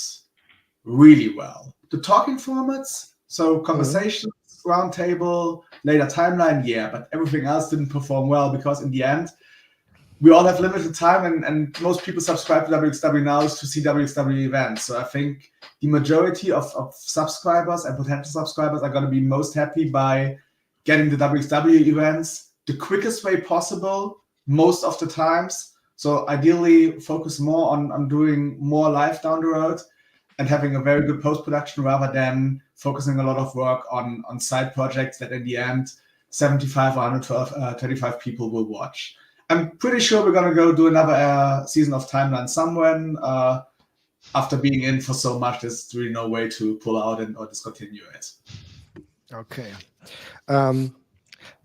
really well. The talking formats, so conversations, roundtable, later timeline, yeah, but everything else didn't perform well because in the end, we all have limited time and most people subscribe to wXw Now to see wXw events. So I think the majority of subscribers and potential subscribers are going to be most happy by getting the wXw events the quickest way possible, most of the times. So ideally focus more on doing more live down the road and having a very good post-production rather than focusing a lot of work on side projects that in the end 75 or 125 people will watch. I'm pretty sure we're going to go do another season of Timeline somewhere. After being in for so much, there's really no way to pull out or discontinue it. Okay.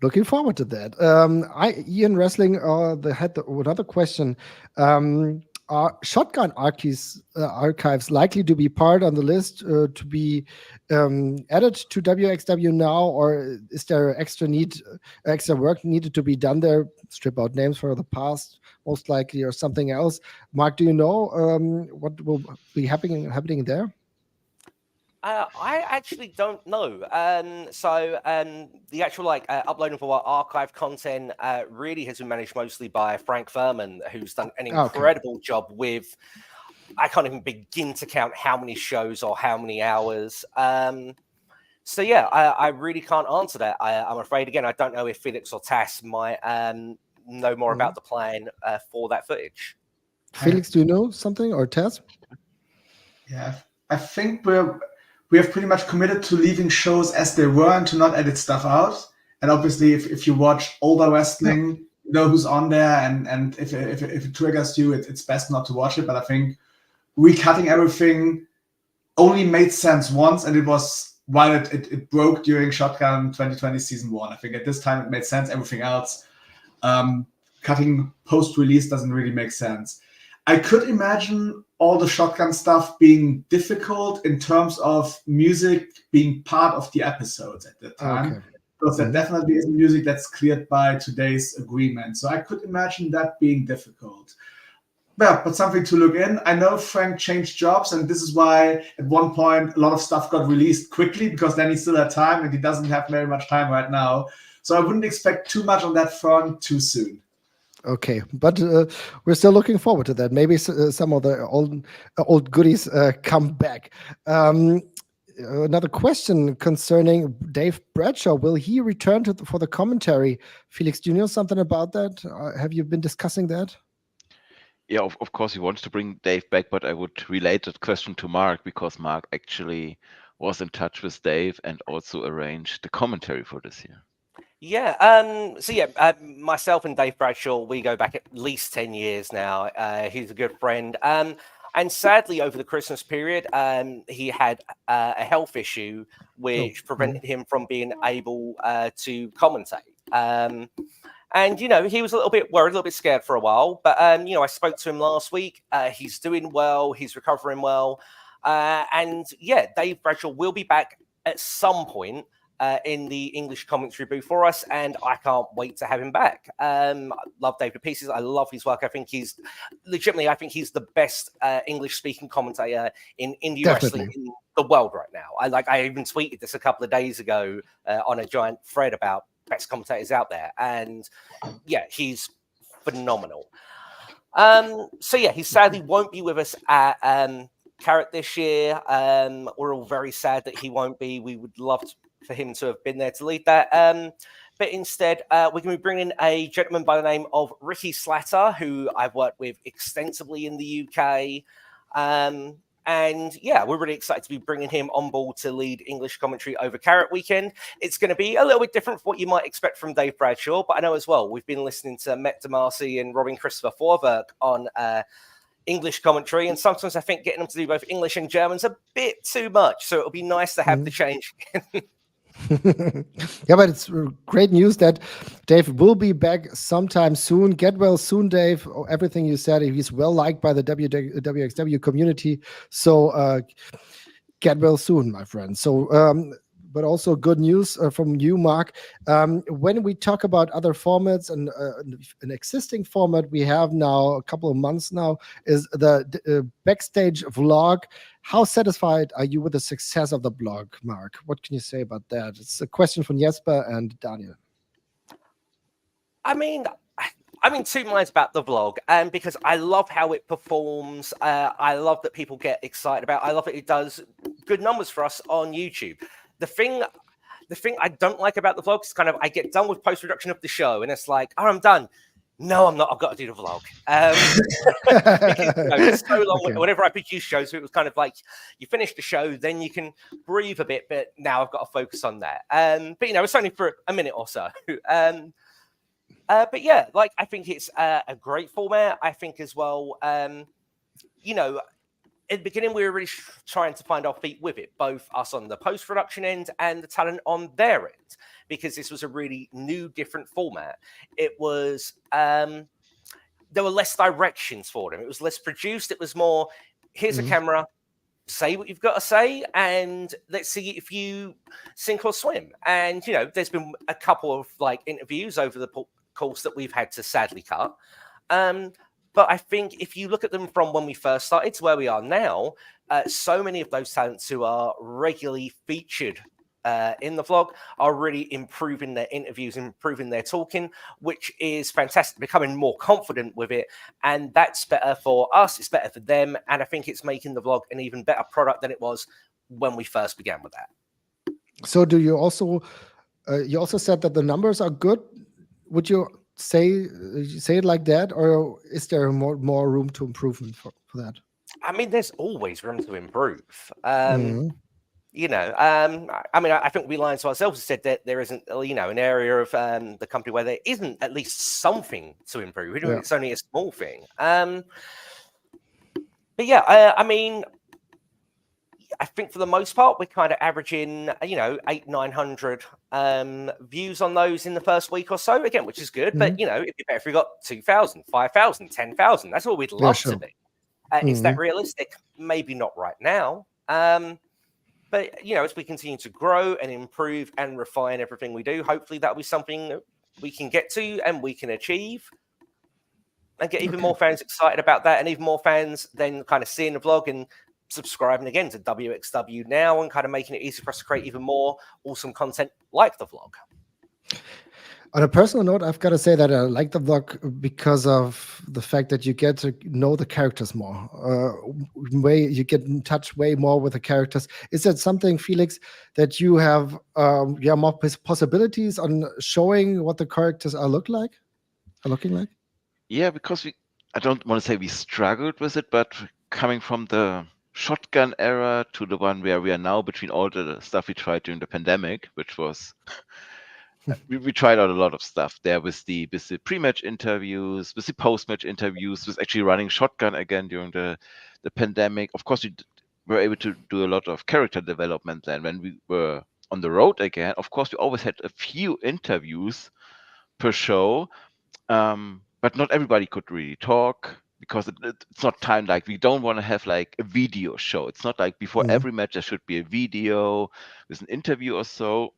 Looking forward to that. Ian Wrestling had another question. Are Shotgun archives likely to be part on the list to be added to wXw Now, or is there extra work needed to be done there? Strip out names for the past, most likely, or something else. Mark, do you know what will be happening there? I actually don't know. The actual uploading for our archive content really has been managed mostly by Frank Furman, who's done an incredible job with. I can't even begin to count how many shows or how many hours. So yeah, I really can't answer that. I'm afraid. Again, I don't know if Felix or Tass might know more about the plan for that footage. Felix, do you know something, or Tass? Yeah, I think we have pretty much committed to leaving shows as they were and to not edit stuff out. And obviously, if you watch older wrestling, you know who's on there, and if it triggers you, it's best not to watch it. But I think recutting everything only made sense once, and it was while it broke during Shotgun 2020 season 1. I think at this time it made sense. Everything else, cutting post-release doesn't really make sense. I could imagine all the shotgun stuff being difficult in terms of music being part of the episodes at the time. Okay. Because that definitely is music that's cleared by today's agreement. So I could imagine that being difficult. Yeah, but something to look in. I know Frank changed jobs, and this is why at one point a lot of stuff got released quickly, because then he still had time, and he doesn't have very much time right now. So I wouldn't expect too much on that front too soon. Okay, but we're still looking forward to that. Maybe some of the old goodies come back. Another question concerning Dave Bradshaw. Will he return for the commentary? Felix, do you know something about that? Have you been discussing that? Yeah, of course he wants to bring Dave back, but I would relate that question to Mark, because Mark actually was in touch with Dave and also arranged the commentary for this year. Yeah. Myself and Dave Bradshaw, we go back at least 10 years now. He's a good friend. And sadly, over the Christmas period, he had a health issue which prevented him from being able to commentate. And, he was a little bit worried, a little bit scared for a while. But, I spoke to him last week. He's doing well. He's recovering well. Dave Bradshaw will be back at some point in the English commentary booth for us. And I can't wait to have him back. I love Dave to pieces. I love his work. I think he's the best English-speaking commentator in indie wrestling in the world right now. I even tweeted this a couple of days ago on a giant thread about best commentators out there, and he's phenomenal. He sadly won't be with us at Carrot this year. We're all very sad that he won't be. We would love for him to have been there to lead that, but instead we're going to be bringing a gentleman by the name of Ricky Slatter, who I've worked with extensively in the UK. We're really excited to be bringing him on board to lead English commentary over Carrot Weekend. It's going to be a little bit different from what you might expect from Dave Bradshaw, but I know as well, we've been listening to Met DeMarcy and Robin Christopher Forwerk on English commentary, and sometimes I think getting them to do both English and German's a bit too much, so it'll be nice to have the change. Yeah, but it's great news that Dave will be back sometime soon. Get well soon, Dave. Everything you said, he's well liked by the wXw community. So get well soon, my friend. So, but also good news from you, Mark. When we talk about other formats and an existing format we have now, a couple of months now, is the backstage vlog. How satisfied are you with the success of the blog, Mark? What can you say about that? It's a question from Jesper and Daniel. I'm in two minds about the vlog, because I love how it performs. I love that people get excited about it. I love that it does good numbers for us on YouTube. The thing I don't like about the vlog is kind of I get done with post-production of the show and it's like, oh, I'm done. No, I'm not. I've got to do the vlog. Because, it's so long. Okay. Whenever I produce shows, it was kind of like you finish the show, then you can breathe a bit. But now I've got to focus on that. But it's only for a minute or so. But yeah, I think it's a great format. I think as well, at the beginning, we were really trying to find our feet with it, both us on the post-production end and the talent on their end, because this was a really new, different format. It was, there were less directions for them. It was less produced. It was more, here's a camera, say what you've got to say, and let's see if you sink or swim. And, there's been a couple of interviews over the course that we've had to sadly cut. But I think if you look at them from when we first started to where we are now, so many of those talents who are regularly featured in the vlog are really improving their interviews, improving their talking, which is fantastic, becoming more confident with it. And that's better for us. It's better for them. And I think it's making the vlog an even better product than it was when we first began with that. So do you also said that the numbers are good? Would you say it like that, or is there more room to improvement for that? I mean, there's always room to improve. I think we lied to ourselves and said that there isn't, an area of the company where there isn't at least something to improve. It's only a small thing. But yeah, I think for the most part, we're kind of averaging, 800-900 views on those in the first week or so, again, which is good. But, it'd be better if we got 2,000, 5,000, 10,000. That's what we'd love to be. Is that realistic? Maybe not right now. But, as we continue to grow and improve and refine everything we do, hopefully that'll be something that we can get to and we can achieve and get even more fans excited about that, and even more fans then kind of seeing the vlog and subscribing again to wXw now and kind of making it easy for us to create even more awesome content like the vlog. On a personal note, I've got to say that I like the vlog because of the fact that you get to know the characters more. You get in touch way more with the characters. Is that something, Felix, that you have more possibilities on showing what the characters are looking like? Yeah, because I don't want to say we struggled with it, but coming from the shotgun era to the one where we are now, between all the stuff we tried during the pandemic, which was we tried out a lot of stuff there with the pre-match interviews, with the post-match interviews, with actually running shotgun again during the pandemic. Of course, we were able to do a lot of character development then. When we were on the road again, of course, we always had a few interviews per show. But not everybody could really talk because it's not timed. Like, we don't want to have like a video show. It's not like before every match there should be a video with an interview or so.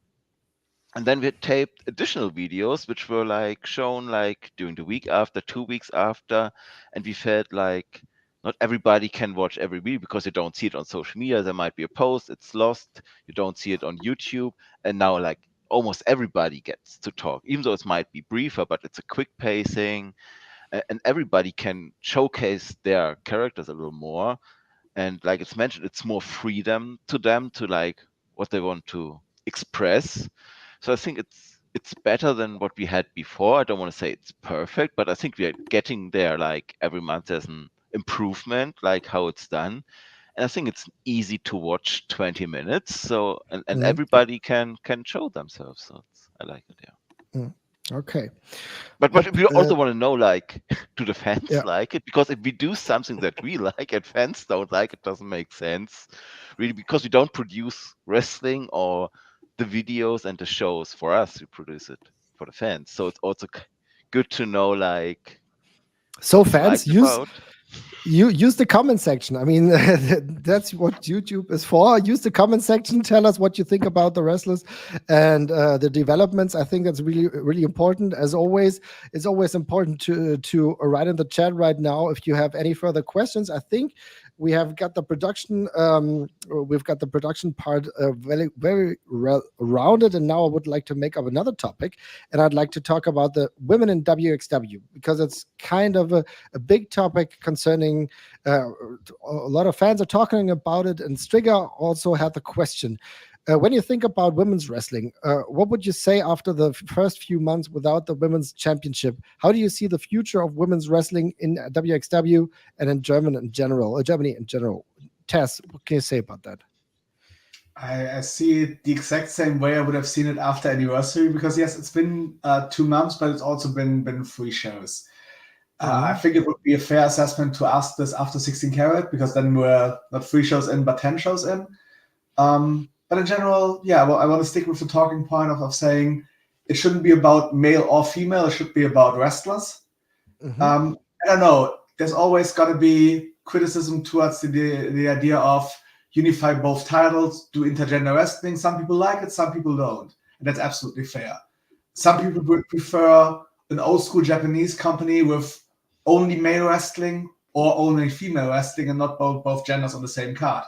And then we had taped additional videos which were like shown like during the week after, 2 weeks after, and we felt like not everybody can watch every week because you don't see it on social media. There might be a post, it's lost, you don't see it on YouTube, and now like almost everybody gets to talk, even though it might be briefer, but it's a quick pacing, and everybody can showcase their characters a little more. And like it's mentioned, it's more freedom to them to like what they want to express. So I think it's better than what we had before. I don't want to say it's perfect, but I think we are getting there. Like every month there's an improvement, like how it's done. And I think it's easy to watch 20 minutes. So and everybody can show themselves. So I like it, yeah. Okay. But we also want to know, like, do the fans like it? Because if we do something that we like and fans don't like, it doesn't make sense. Really, because we don't produce wrestling or the videos and the shows for us, we produce it for the fans. So it's also good to know, like, so fans use the comment section. I mean, that's what YouTube is for. Use the comment section. Tell us what you think about the wrestlers and the developments. I think that's really, really important. As always, it's always important to write in the chat right now if you have any further questions. I think we have got the production. We've got the production part very, very rounded, and now I would like to make up another topic, and I'd like to talk about the women in wXw because it's kind of a big topic concerning. A lot of fans are talking about it, and Strigger also had the question. When you think about women's wrestling, what would you say after the first few months without the women's championship? How do you see the future of women's wrestling in wXw and in Germany in general? Tess, what can you say about that? I see it the exact same way I would have seen it after anniversary, because yes, it's been 2 months, but it's also been 3 shows. I think it would be a fair assessment to ask this after 16 Carat, because then we're not 3 shows in, but 10 shows in. But in general, yeah, well, I want to stick with the talking point of saying it shouldn't be about male or female. It should be about wrestlers. I don't know. There's always got to be criticism towards the idea of unify both titles, do intergender wrestling. Some people like it, some people don't. And that's absolutely fair. Some people would prefer an old school Japanese company with only male wrestling or only female wrestling and not both genders on the same card.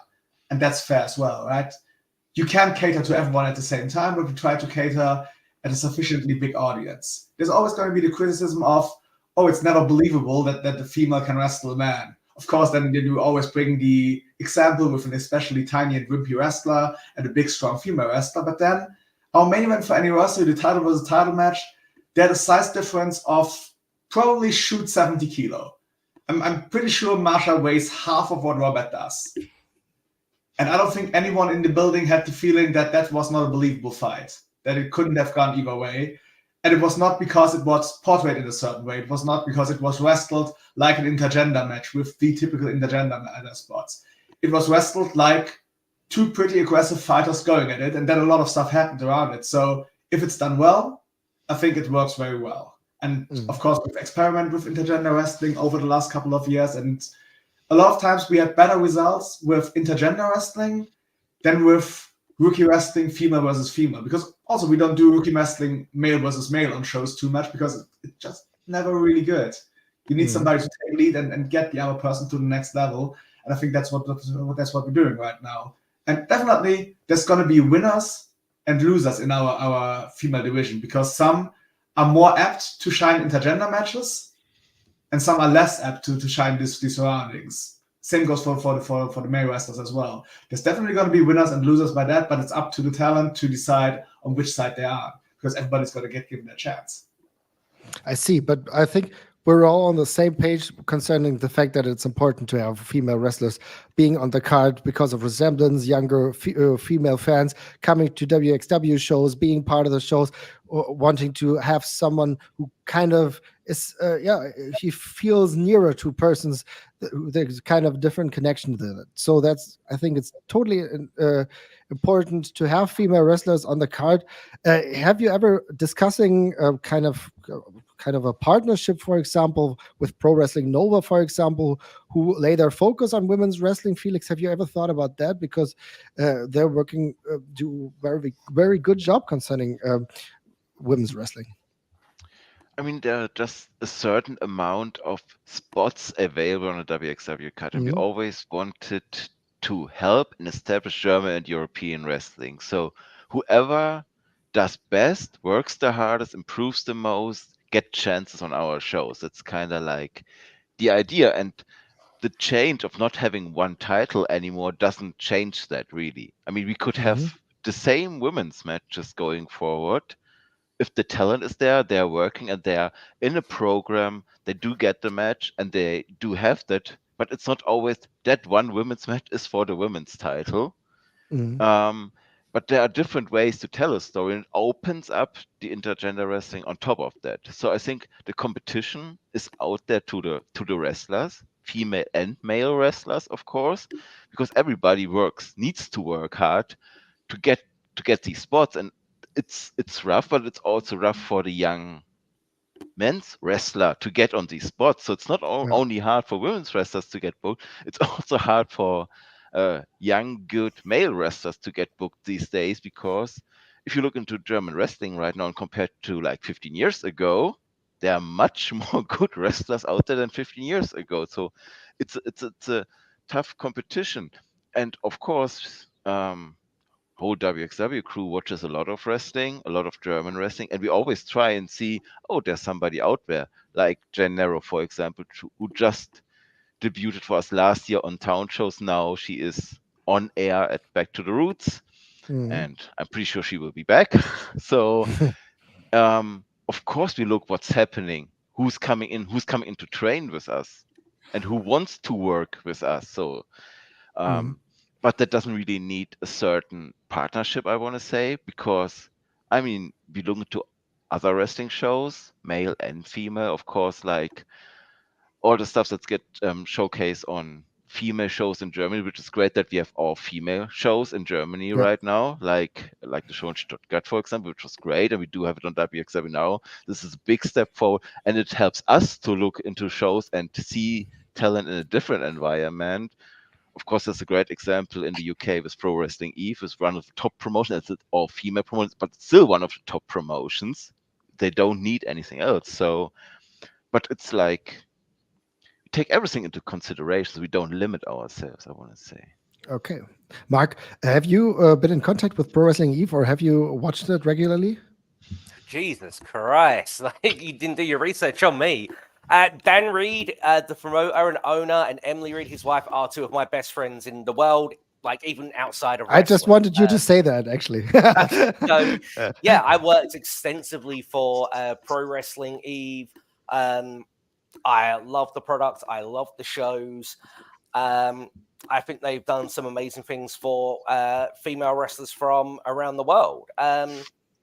And that's fair as well, right? You can't cater to everyone at the same time, but we try to cater at a sufficiently big audience. There's always going to be the criticism of, oh, it's never believable that the female can wrestle a man. Of course, then you always bring the example with an especially tiny and wimpy wrestler and a big, strong female wrestler. But then our main event for anniversary, the title versus title match, they had a size difference of probably 70 kilo. I'm pretty sure Marsha weighs half of what Robert does. And I don't think anyone in the building had the feeling that was not a believable fight, that it couldn't have gone either way. And it was not because it was portrayed in a certain way. It was not because it was wrestled like an intergender match with the typical intergender spots. It was wrestled like 2 pretty aggressive fighters going at it, and then a lot of stuff happened around it. So if it's done well, I think it works very well. And of course, we've experimented with intergender wrestling over the last couple of years, and a lot of times we had better results with intergender wrestling than with rookie wrestling female versus female, because also we don't do rookie wrestling male versus male on shows too much because it's just never really good. You need somebody to take lead and get the other person to the next level, and I think that's what we're doing right now. And definitely there's going to be winners and losers in our female division, because some are more apt to shine intergender matches and some are less apt to shine these surroundings. Same goes for the male wrestlers as well. There's definitely going to be winners and losers by that, but it's up to the talent to decide on which side they are, because everybody's going to get given a chance. I see, but I think we're all on the same page concerning the fact that it's important to have female wrestlers being on the card because of resemblance, younger female fans coming to wXw shows, being part of the shows, wanting to have someone who kind of is, he feels nearer to persons. There's kind of different connection to it. So I think it's totally important to have female wrestlers on the card. Have you ever discussing kind of a partnership, for example, with Pro Wrestling Nova, for example, who lay their focus on women's wrestling? Felix, have you ever thought about that? Because they're working, do very, very good job concerning women's wrestling. I mean, there are just a certain amount of spots available on a wXw card, and we always wanted to help and establish German and European wrestling. So whoever does best, works the hardest, improves the most, get chances on our shows. That's kind of like the idea. And the change of not having one title anymore doesn't change that really. I mean, we could have the same women's matches going forward. If the talent is there, they're working and they're in a program, they do get the match and they do have that, but it's not always that one women's match is for the women's title. But there are different ways to tell a story, and it opens up the intergender wrestling on top of that. So I think the competition is out there to the wrestlers, female and male wrestlers, of course, because everybody needs to work hard to get these spots. And it's rough, but it's also rough for the young men's wrestler to get on these spots. So it's not only hard for women's wrestlers to get booked, it's also hard for young, good male wrestlers to get booked these days, because if you look into German wrestling right now and compared to like 15 years ago, there are much more good wrestlers out there than 15 years ago. So it's a tough competition. And of course, whole wXw crew watches a lot of wrestling, a lot of German wrestling, and we always try and see, there's somebody out there, like Jen Nero, for example, who just debuted for us last year on town shows. Now she is on air at Back to the Roots, and I'm pretty sure she will be back. So, of course, we look what's happening, who's coming in to train with us, and who wants to work with us. So, but that doesn't really need a certain partnership, I want to say, because, I mean, we look into other wrestling shows, male and female, of course, like all the stuff that get showcased on female shows in Germany, which is great that we have all female shows in Germany right now, like the show in Stuttgart, for example, which was great, and we do have it on wXw now. This is a big step forward, and it helps us to look into shows and to see talent in a different environment. Of course, there's a great example in the UK with Pro Wrestling Eve, is one of the top promotions. It's all female promotions, but still one of the top promotions. They don't need anything else. So, but it's like, we take everything into consideration. So we don't limit ourselves, I want to say. Okay. Mark, have you been in contact with Pro Wrestling Eve, or have you watched it regularly? Jesus Christ. You didn't do your research on me. Dan Reed, the promoter and owner, and Emily Reed, his wife, are two of my best friends in the world, like even outside of wrestling. I just wanted you to say that, actually. So, yeah, I worked extensively for Pro Wrestling Eve. I love the product. I love the shows. I think they've done some amazing things for female wrestlers from around the world.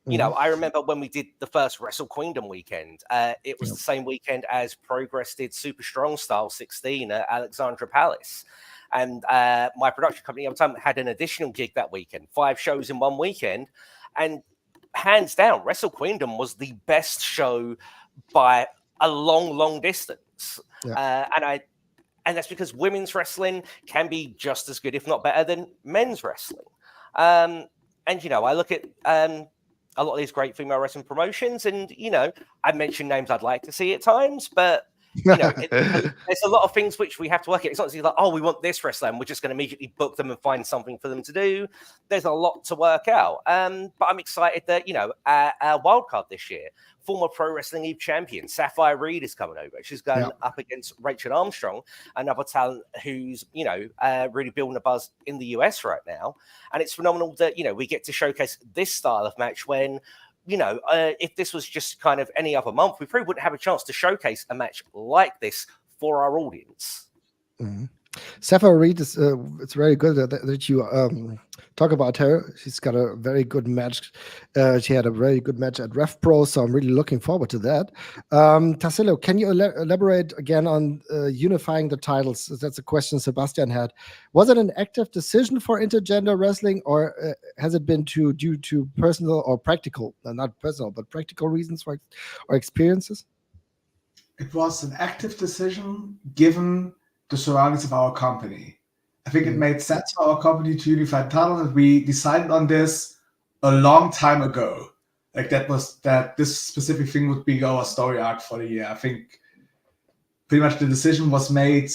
You know, I remember when we did the first Wrestle Queendom weekend, it was the same weekend as Progress did Super Strong Style 16 at Alexandra Palace. And my production company at the time had an additional gig that weekend, 5 shows in one weekend. And hands down, Wrestle Queendom was the best show by a long, long distance. And And that's because women's wrestling can be just as good, if not better, than men's wrestling. And, I look at a lot of these great female wrestling promotions, and, I mention names I'd like to see at times, but, there's a lot of things which we have to work at. It's not like, oh, we want this wrestler, and we're just going to immediately book them and find something for them to do. There's a lot to work out. But I'm excited that, our wildcard this year, former Pro Wrestling Eve champion Sapphire Reed is coming over. She's going up against Rachel Armstrong, another talent who's, really building a buzz in the US right now. And it's phenomenal that, we get to showcase this style of match when, if this was just kind of any other month, we probably wouldn't have a chance to showcase a match like this for our audience. Mm-hmm. Sapphire Reed is it's very good that you talk about her. She's got a very good match. She had a very good match at Ref Pro, so I'm really looking forward to that. Tassilo, can you elaborate again on unifying the titles? That's a question Sebastian had. Was it an active decision for intergender wrestling, or has it been due to personal or practical, not personal, but practical reasons or experiences? It was an active decision given the surroundings of our company. I think it made sense for our company to unify titles, and we decided on this a long time ago. Like that this specific thing would be our story arc for the year. I think pretty much the decision was made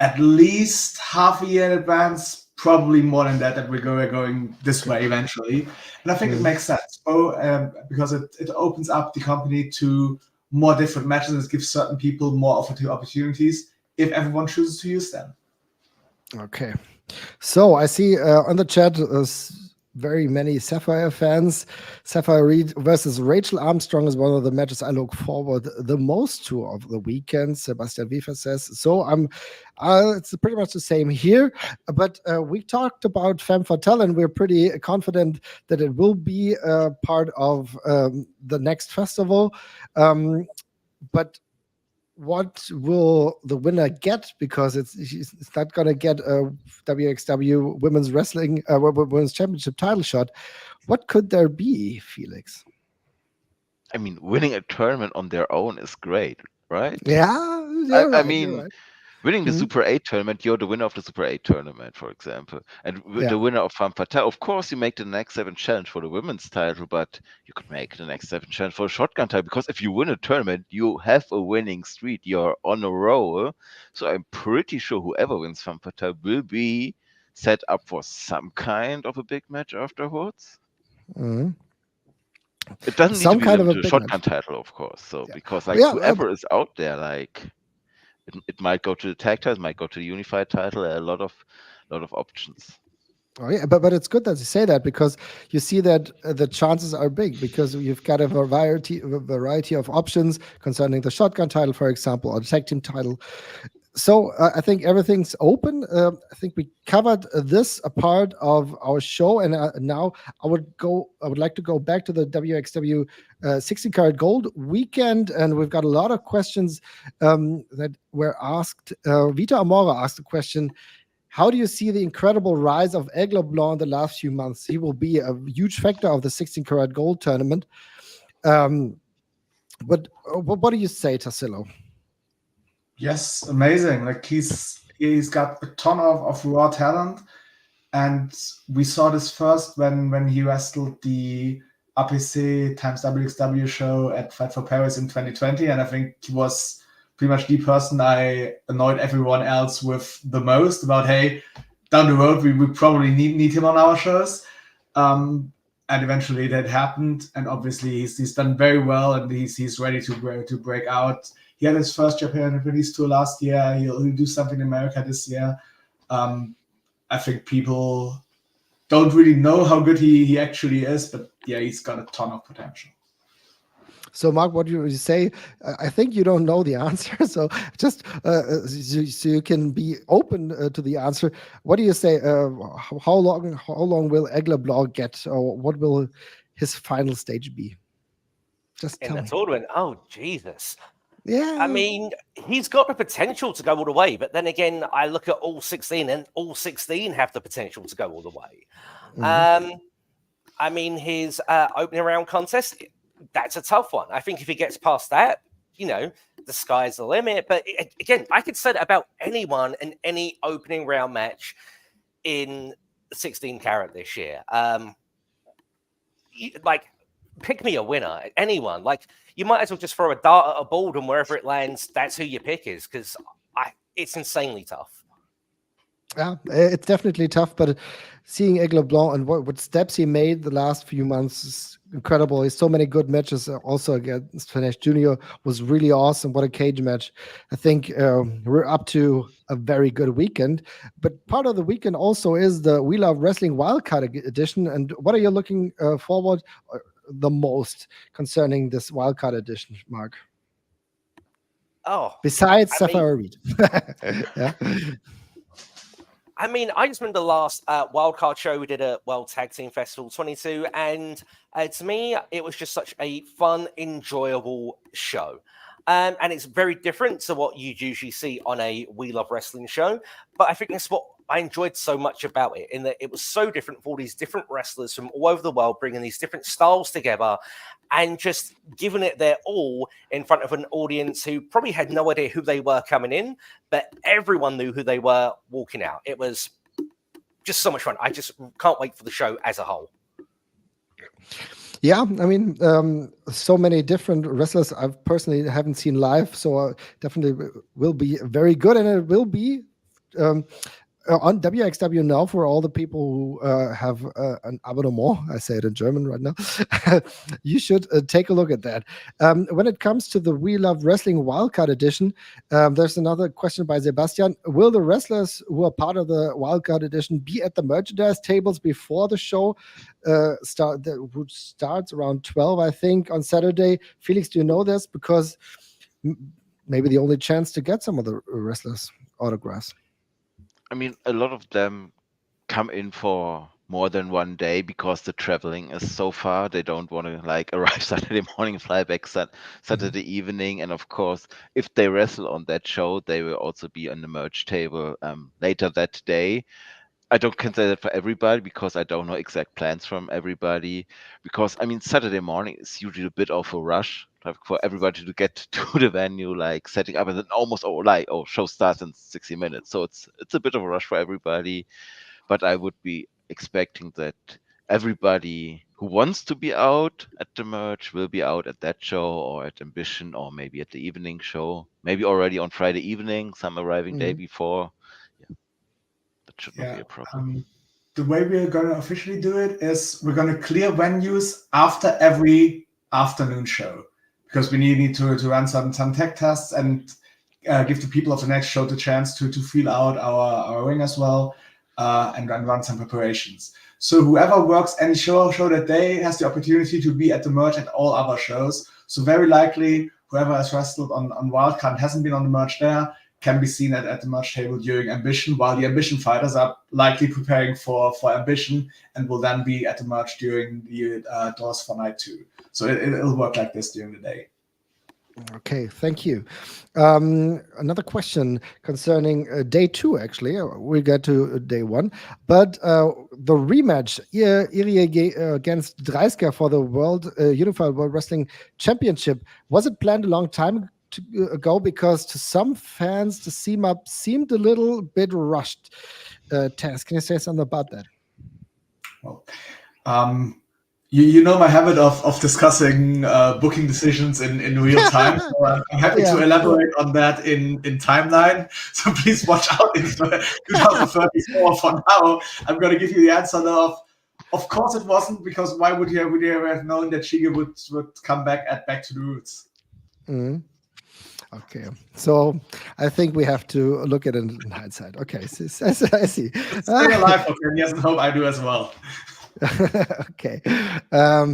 at least half a year in advance, probably more than that we're going this way eventually. And I think it makes sense because it opens up the company to more different matches, and it gives certain people more opportunities if everyone chooses to use them. Okay. So I see on the chat very many Sapphire fans. Sapphire Reed versus Rachel Armstrong is one of the matches I look forward the most to of the weekend, Sebastian Wiefer says. So it's pretty much the same here. But we talked about Femme Fatale, and we're pretty confident that it will be part of the next festival. But what will the winner get? Because it's not going to get a wXw women's wrestling women's championship title shot. What could there be, Felix? I mean, winning a tournament on their own is great, right? Yeah, I mean, winning the Super 8 tournament, you're the winner of the Super 8 tournament, for example. And the winner of Femme Fatale, of course, you make the next 7 challenge for the women's title, but you could make the next 7 challenge for a shotgun title, because if you win a tournament, you have a winning streak. You're on a roll. So I'm pretty sure whoever wins Femme Fatale will be set up for some kind of a big match afterwards. Mm-hmm. It doesn't Some need kind to of be a the big shotgun match. title, of course. So because whoever is out there, it might go to the tag title, it might go to the unified title. A lot of options. Oh yeah, but it's good that you say that, because you see that the chances are big, because you've got a variety of options concerning the shotgun title, for example, or the tag team title. So I think everything's open. I think we covered this a part of our show, and now I would like to go back to the wXw 60 Karat Gold weekend, and we've got a lot of questions that were asked. Vita Amora asked a question: how do you see the incredible rise of Aigle Blanc in the last few months? He will be a huge factor of the 16 Karat Gold tournament. But what do you say, Tassilo? Yes, amazing. Like he's got a ton of raw talent, and we saw this first when he wrestled the APC times WXW show at Fight for Paris in 2020, and I think he was pretty much the person I annoyed everyone else with the most about, hey, down the road we probably need him on our shows, and eventually that happened, and obviously he's done very well, and he's ready to break out. He had his first Japan release tour last year. He'll do something in America this year. I think people don't really know how good he actually is, but yeah, he's got a ton of potential. So, Mark, what do you say? I think you don't know the answer, so just so you can be open to the answer. What do you say? How long will Aigle Blanc get, or what will his final stage be? Just tell me. In the tournament? Oh, Jesus. Yeah. I mean, he's got the potential to go all the way, but then again, I look at all 16, and all 16 have the potential to go all the way. Mm-hmm. I mean, his opening round contest, that's a tough one. I think if he gets past that, the sky's the limit. But again, I could say that about anyone in any opening round match in 16 karat this year. Pick me a winner, anyone. You might as well just throw a dart at a board, and wherever it lands, that's who your pick is, because it's insanely tough. Yeah, it's definitely tough, but seeing Aigle Blanc and what steps he made the last few months is incredible. He's so many good matches. Also against Finesse Junior was really awesome. What a cage match. I think we're up to a very good weekend, but part of the weekend also is the We Love Wrestling Wildcard edition. And what are you looking forward the most concerning this Wildcard edition, Mark? Oh, besides Sapphire Reed. Yeah. I mean, I just remember the last wildcard show we did at World Tag Team Festival 22, and to me, it was just such a fun, enjoyable show. And it's very different to what you usually see on a We Love Wrestling show, but I think that's what I enjoyed so much about it, in that it was so different for all these different wrestlers from all over the world, bringing these different styles together and just giving it their all in front of an audience who probably had no idea who they were coming in, but everyone knew who they were walking out. It was just so much fun. I just can't wait for the show as a whole. Yeah, I mean, so many different wrestlers I personally haven't seen live, so definitely will be very good, and it will be on WXW now for all the people who have an abonnement. I say it in German right now. You should take a look at that. When it comes to the We Love Wrestling Wildcard Edition, there's another question by Sebastian. Will the wrestlers who are part of the Wildcard Edition be at the merchandise tables before the show which starts around 12, I think, on Saturday? Felix, do you know this? Because maybe the only chance to get some of the wrestlers' autographs. I mean, a lot of them come in for more than one day because the traveling is so far. They don't want to arrive Saturday morning, fly back Saturday evening. And of course, if they wrestle on that show, they will also be on the merch table later that day. I don't consider that for everybody because I don't know exact plans from everybody. Because I mean, Saturday morning is usually a bit of a rush for everybody to get to the venue, setting up, and then almost show starts in 60 minutes. So it's a bit of a rush for everybody. But I would be expecting that everybody who wants to be out at the merch will be out at that show or at Ambition or maybe at the evening show, maybe already on Friday evening, some arriving day before. That should not be a problem. The way we're going to officially do it is we're going to clear venues after every afternoon show, because we need to run some tech tests and give the people of the next show the chance to feel out our ring as well, and run some preparations. So whoever works any show that day has the opportunity to be at the merch at all other shows. So very likely whoever has wrestled on Wildcard and hasn't been on the merch there can be seen at the merch table during Ambition, while the Ambition fighters are likely preparing for Ambition and will then be at the merch during the doors for night 2. So it'll work like this during the day. Okay, thank you. Another question concerning day 2, actually. We'll get to day 1. But the rematch, Irie against Dreisker for the Unified World Wrestling Championship, was it planned a long time ago? Because to some fans, the team-up seemed a little bit rushed. Tess, can you say something about that? Well, you know my habit of discussing booking decisions in real time. So I'm happy to elaborate on that in timeline. So please watch out in 2034. For now, I'm going to give you the answer of course it wasn't, because why would you have known that Shige would come back to the roots? Mm-hmm. Okay, so I think we have to look at it in hindsight. Okay, I see. Stay alive for 10 years and hope I do as well. Okay. Are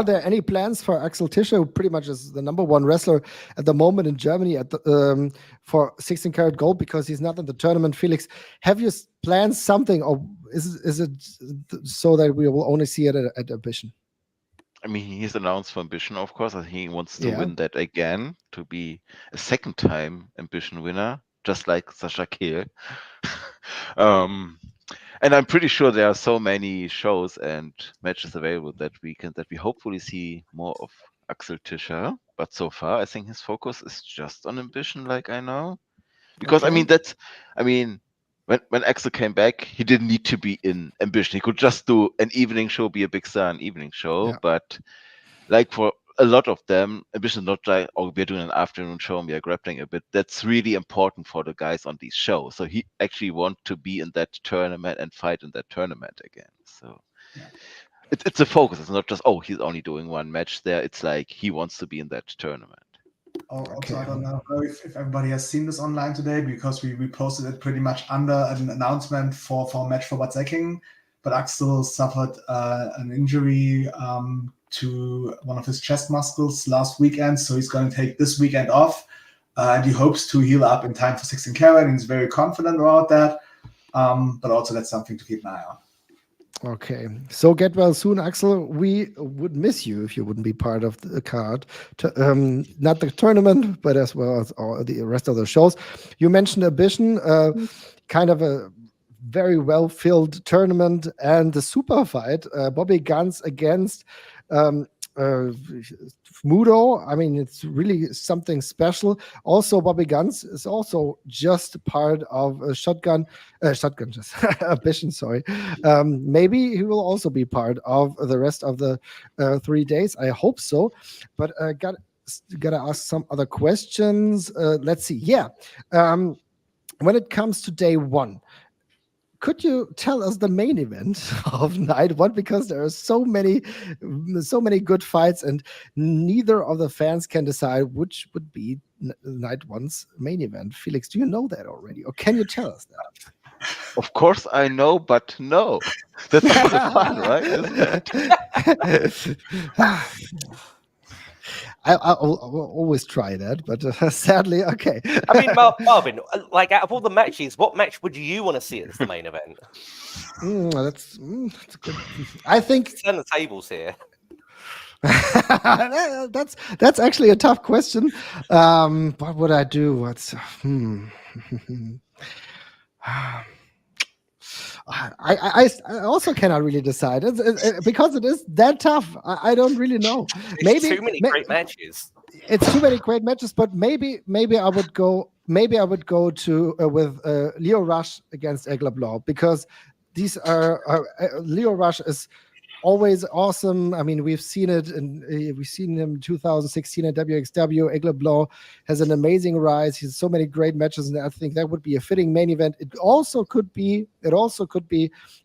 there any plans for Axel Tischer, who pretty much is the #1 wrestler at the moment in Germany for 16 karat gold, because he's not in the tournament? Felix, have you planned something, or is it so that we will only see it at Ambition? I mean, he's announced for Ambition, of course. He wants to win that again, to be a second time Ambition winner, just like Sasha Kehl. And I'm pretty sure there are so many shows and matches available that weekend that we hopefully see more of Axel Tischer, but so far I think his focus is just on ambition, like I know. Because when Axel came back, he didn't need to be in ambition. He could just do an evening show, be a big star an evening show. Yeah. But like for a lot of them, ambition is not like, oh, we're doing an afternoon show and we are grappling a bit. That's really important for the guys on these shows. So he actually want to be in that tournament and fight in that tournament again. So it's a focus. It's not just, oh, he's only doing one match there. It's like he wants to be in that tournament. Also, I don't know if everybody has seen this online today, because we posted it pretty much under an announcement for a match for King, but Axel suffered an injury to one of his chest muscles last weekend, so he's going to take this weekend off, and he hopes to heal up in time for 16 carat, and he's very confident about that, but also that's something to keep an eye on. Okay, so get well soon, Axel. We would miss you if you wouldn't be part of the card, not the tournament, but as well as all the rest of the shows. You mentioned Ambition, kind of a very well-filled tournament, and the super fight, Bobby Guns against Mudo. I mean, it's really something special. Also, Bobby Guns is also just part of Ambition, sorry. Maybe he will also be part of the rest of the 3 days. I hope so. But gotta ask some other questions. Let's see. Yeah. When it comes to day one, could you tell us the main event of night one? Because there are so many good fights, and neither of the fans can decide which would be night one's main event. Felix, do you know that already, or can you tell us that? Of course I know, but no. That's not the fun, right? Isn't it? I'll always try that, but sadly, okay. I mean, Marvin, like out of all the matches, what match would you want to see as the main event? That's good. I think turn the tables here. that's actually a tough question. What would I do? I also cannot really decide. Because it is that tough. I don't really know. Maybe too many great matches. It's too many great matches, but maybe I would go. Maybe I would go to with Leo Rush against Aigle Blanc, because these are Leo Rush is always awesome. I mean, we've seen it, and we've seen him in 2016 at wXw. Aigle Blanc has an amazing rise. He has so many great matches, and I think that would be a fitting main event. It also could be,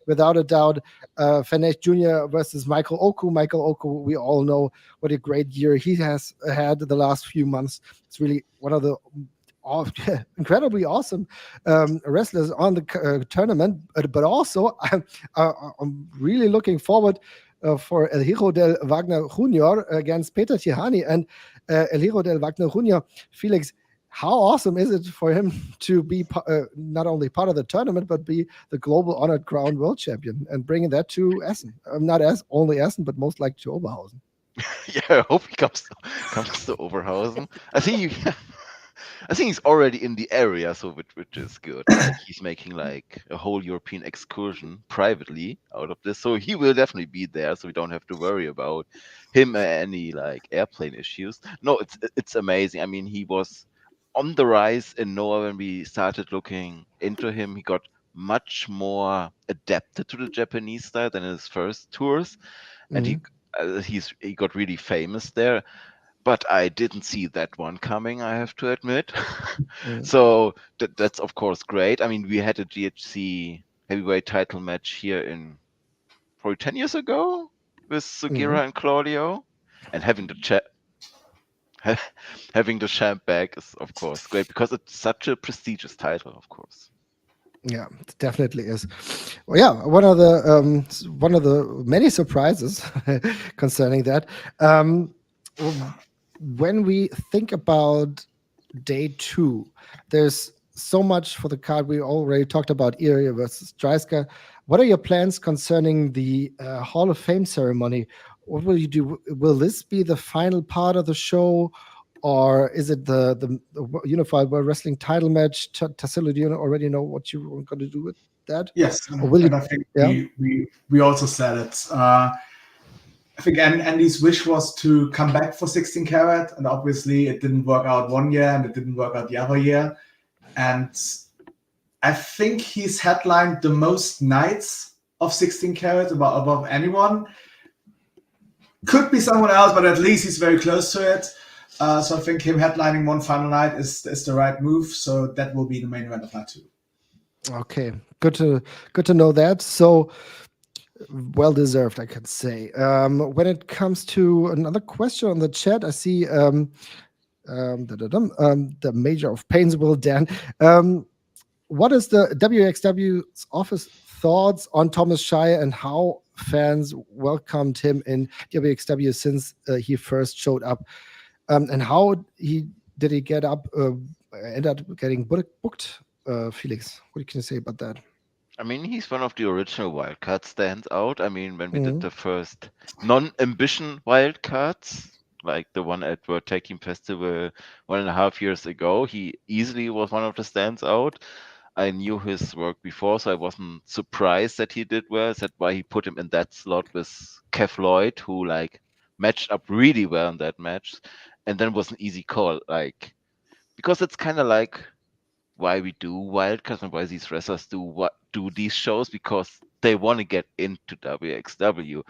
without a doubt, Fanesh Jr. versus Michael Oku. Michael Oku, we all know what a great year he has had the last few months. It's really one of the incredibly awesome wrestlers on the tournament, but also I'm really looking forward for El Hijo del Wagner Jr. against Peter Tihani. And El Hijo del Wagner Jr., Felix, how awesome is it for him to be not only part of the tournament, but be the global honored crown world champion and bringing that to Essen? Not only Essen, but most likely to Oberhausen. Yeah, I hope he comes to Oberhausen. I think he's already in the area, so which is good. Like, he's making like a whole European excursion privately out of this, so he will definitely be there. So we don't have to worry about him any like airplane issues. No, it's amazing. I mean, he was on the rise in Noah when we started looking into him. He got much more adapted to the Japanese style than in his first tours, and he got really famous there. But I didn't see that one coming, I have to admit. So that's of course great. I mean, we had a GHC heavyweight title match here in probably 10 years ago with Sugiura and Claudio, and having the champ back is of course great, because it's such a prestigious title, of course. Yeah, it definitely is. Well, yeah, one of the many surprises concerning that. When we think about day two, there's so much for the card. We already talked about Erie versus Dreisker. What are your plans concerning the Hall of Fame ceremony? What will you do? Will this be the final part of the show, or is it the Unified World Wrestling title match? Tassilo, do you already know what you're going to do with that? Yes, and I think we also said it. I think Andy's wish was to come back for 16 karat, and obviously it didn't work out one year and it didn't work out the other year. And I think he's headlined the most nights of 16 karat above anyone. Could be someone else, but at least he's very close to it. So I think him headlining one final night is the right move. So that will be the main event of night 2. Okay, good to know that. So well deserved, I can say. When it comes to another question on the chat, I see the Major of Painesville, Dan. What is the WXW's office thoughts on Thomas Shire and how fans welcomed him in WXW since he first showed up? And how did he get up, end up getting booked? Felix, what can you say about that? I mean, he's one of the original wildcard stands out. I mean, when we did the first non-ambition wildcards, like the one at World Tag Team Festival 1.5 years ago, he easily was one of the stands out. I knew his work before, so I wasn't surprised that he did well. That's why he put him in that slot with Kev Lloyd, who like matched up really well in that match, and then was an easy call, like because it's kind of like why we do wildcards and why these wrestlers do these shows, because they want to get into WXW,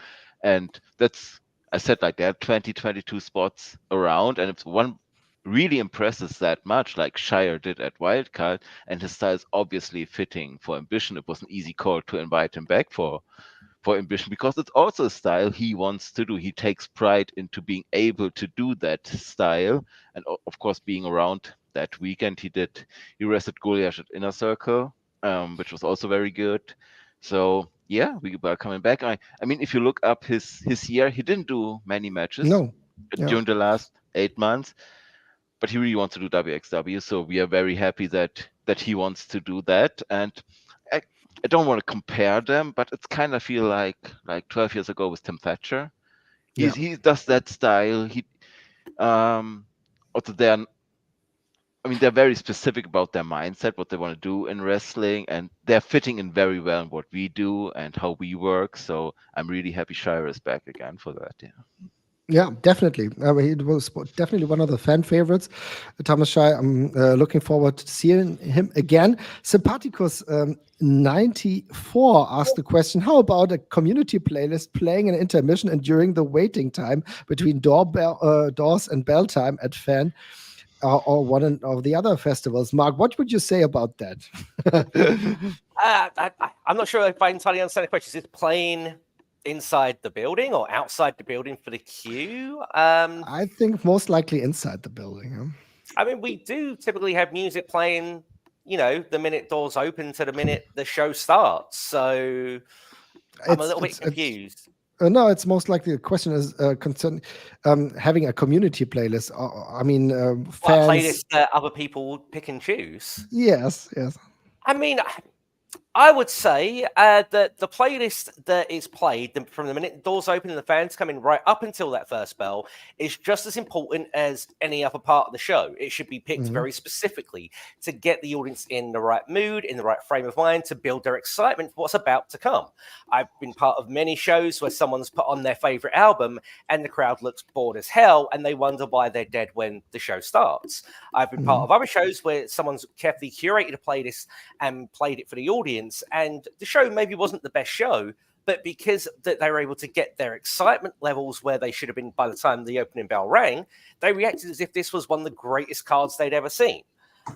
and that's I said like there are 22 spots around, and if one really impresses that much, like Shire did at Wildcard, and his style is obviously fitting for Ambition, it was an easy call to invite him back for Ambition, because it's also a style he wants to do. He takes pride into being able to do that style, and of course being around that weekend he wrestled Goliath at Inner Circle, which was also very good. So yeah, we were coming back. I mean, if you look up his year, he didn't do many matches during the last 8 months, but he really wants to do WXW. So we are very happy that he wants to do that. And I don't want to compare them, but it's kind of feel like 12 years ago with Tim Thatcher. He does that style. Also they're very specific about their mindset, what they want to do in wrestling, and they're fitting in very well in what we do and how we work. So I'm really happy Shire is back again for that. Yeah, definitely. He was definitely one of the fan favorites, Thomas Shire. I'm looking forward to seeing him again. Sympathicus 94 asked the question, how about a community playlist playing an intermission and during the waiting time between doors and bell time at Fan or one of the other festivals? Mark, what would you say about that? I'm not sure if I entirely understand the question. Is it playing inside the building or outside the building for the queue? I think most likely inside the building. Yeah? I mean, we do typically have music playing, the minute doors open to the minute the show starts. So I'm a little bit confused. No, it's most likely the question is concerned having a community playlist. I mean, fans. A playlist that other people pick and choose. Yes. I mean, I would say that the playlist that is played from the minute doors open and the fans come in right up until that first bell is just as important as any other part of the show. It should be picked very specifically to get the audience in the right mood, in the right frame of mind, to build their excitement for what's about to come. I've been part of many shows where someone's put on their favorite album and the crowd looks bored as hell and they wonder why they're dead when the show starts. I've been part of other shows where someone's carefully curated a playlist and played it for the audience, and the show maybe wasn't the best show, but because that they were able to get their excitement levels where they should have been by the time the opening bell rang, they reacted as if this was one of the greatest cards they'd ever seen.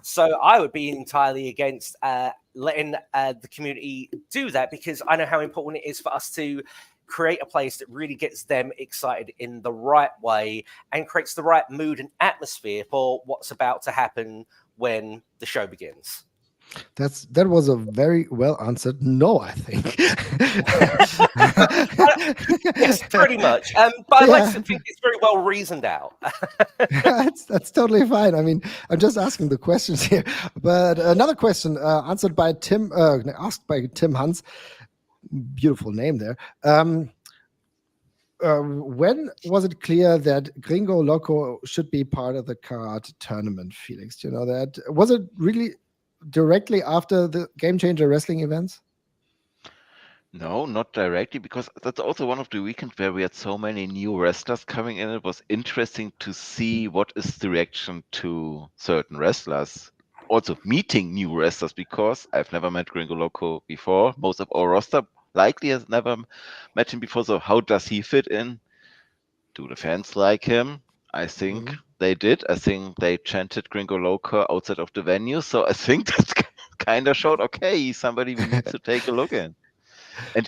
So I would be entirely against letting the community do that, because I know how important it is for us to create a place that really gets them excited in the right way and creates the right mood and atmosphere for what's about to happen when the show begins. That was a very well answered no, I think. Yes, pretty much. But I like to think it's very well reasoned out. That's totally fine. I mean, I'm just asking the questions here. But another question asked by Tim Hans. Beautiful name there. When was it clear that Gringo Loco should be part of the karate tournament, Felix? Do you know that? Was it really directly after the Game Changer wrestling events? No, not directly, because that's also one of the weekends where we had so many new wrestlers coming in. It was interesting to see what is the reaction to certain wrestlers. Also meeting new wrestlers, because I've never met Gringo Loco before. Most of our roster likely has never met him before. So how does he fit in? Do the fans like him? I think they did. I think they chanted Gringo Loco outside of the venue. So I think that's kind of showed, okay, he's somebody we need to take a look in.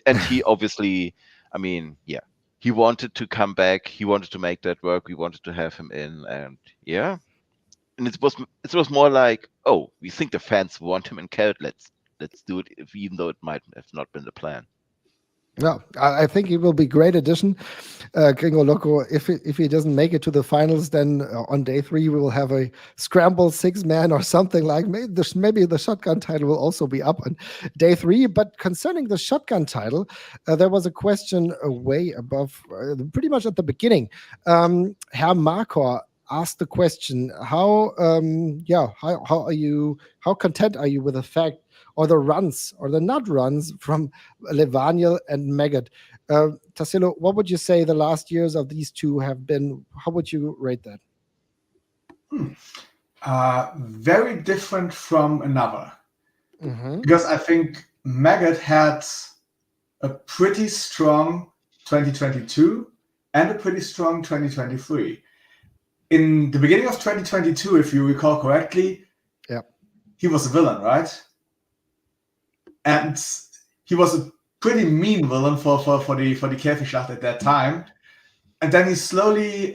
And he obviously, I mean, yeah, he wanted to come back. He wanted to make that work. We wanted to have him in, and yeah, and it was more like, oh, we think the fans want him in Carrot. Let's do it, even though it might have not been the plan. No, I think he will be great addition. Gringo Loco, if he doesn't make it to the finals, then on day 3 we will have a scramble 6-man or something like. Maybe the shotgun title will also be up on day 3. But concerning the shotgun title, there was a question way above, pretty much at the beginning. Herr Markor asked the question: how content are you with the fact, or the runs, or the not runs from Levaniel and Maggot? Tassilo, what would you say the last years of these two have been? How would you rate that? Very different from another. Because I think Maggot had a pretty strong 2022 and a pretty strong 2023. In the beginning of 2022, if you recall correctly, he was a villain, right? And he was a pretty mean villain for the Käfigschlacht at that time. And then he slowly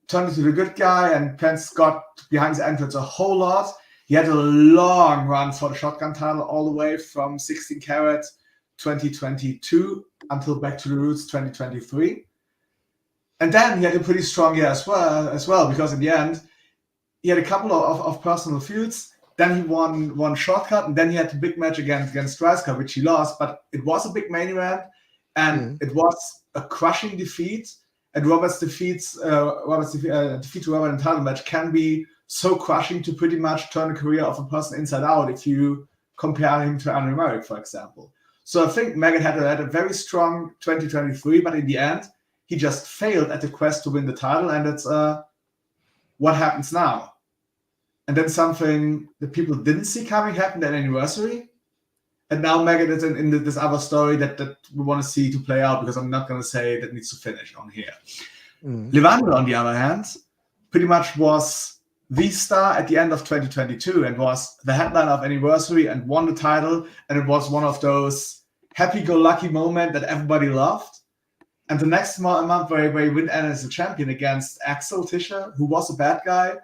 turned into the good guy, and Pence got behind the entrance a whole lot. He had a long run for the shotgun title all the way from 16 karat 2022 until Back to the Roots 2023. And then he had a pretty strong year as well, because in the end, he had a couple of personal feuds. Then he won Shortcut, and then he had the big match against Dreisker, which he lost. But it was a big main event, and it was a crushing defeat. And Robert's defeat to Robert in the title match can be so crushing to pretty much turn the career of a person inside out if you compare him to Andrew Merrick, for example. So I think Maggot had a very strong 2023, but in the end, he just failed at the quest to win the title, and it's what happens now. And then something that people didn't see coming happened at Anniversary. And now Maggot is in this other story that we want to see to play out, because I'm not going to say that needs to finish on here. Levaniel, on the other hand, pretty much was the star at the end of 2022 and was the headliner of Anniversary and won the title. And it was one of those happy-go-lucky moments that everybody loved. And the next month where he went as a champion against Axel Tischer, who was a bad guy,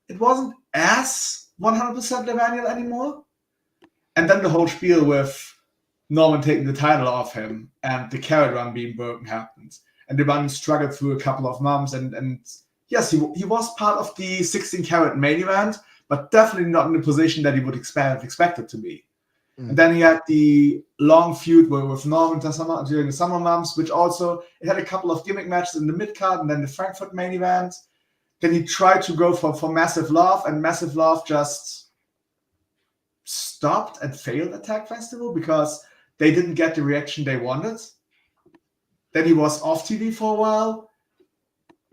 it wasn't as 100% Levaniel anymore. And then the whole spiel with Norman taking the title off him and the carrot run being broken happened. And the run struggled through a couple of months. And yes, he was part of the 16 carat main event, but definitely not in the position that he would have expected to be. And then he had the long feud with Norman during the summer months, which also, it had a couple of gimmick matches in the mid-card and then the Frankfurt main event. Then he tried to go for Massive Love, and Massive Love just stopped and failed at Tag Festival because they didn't get the reaction they wanted. Then he was off TV for a while,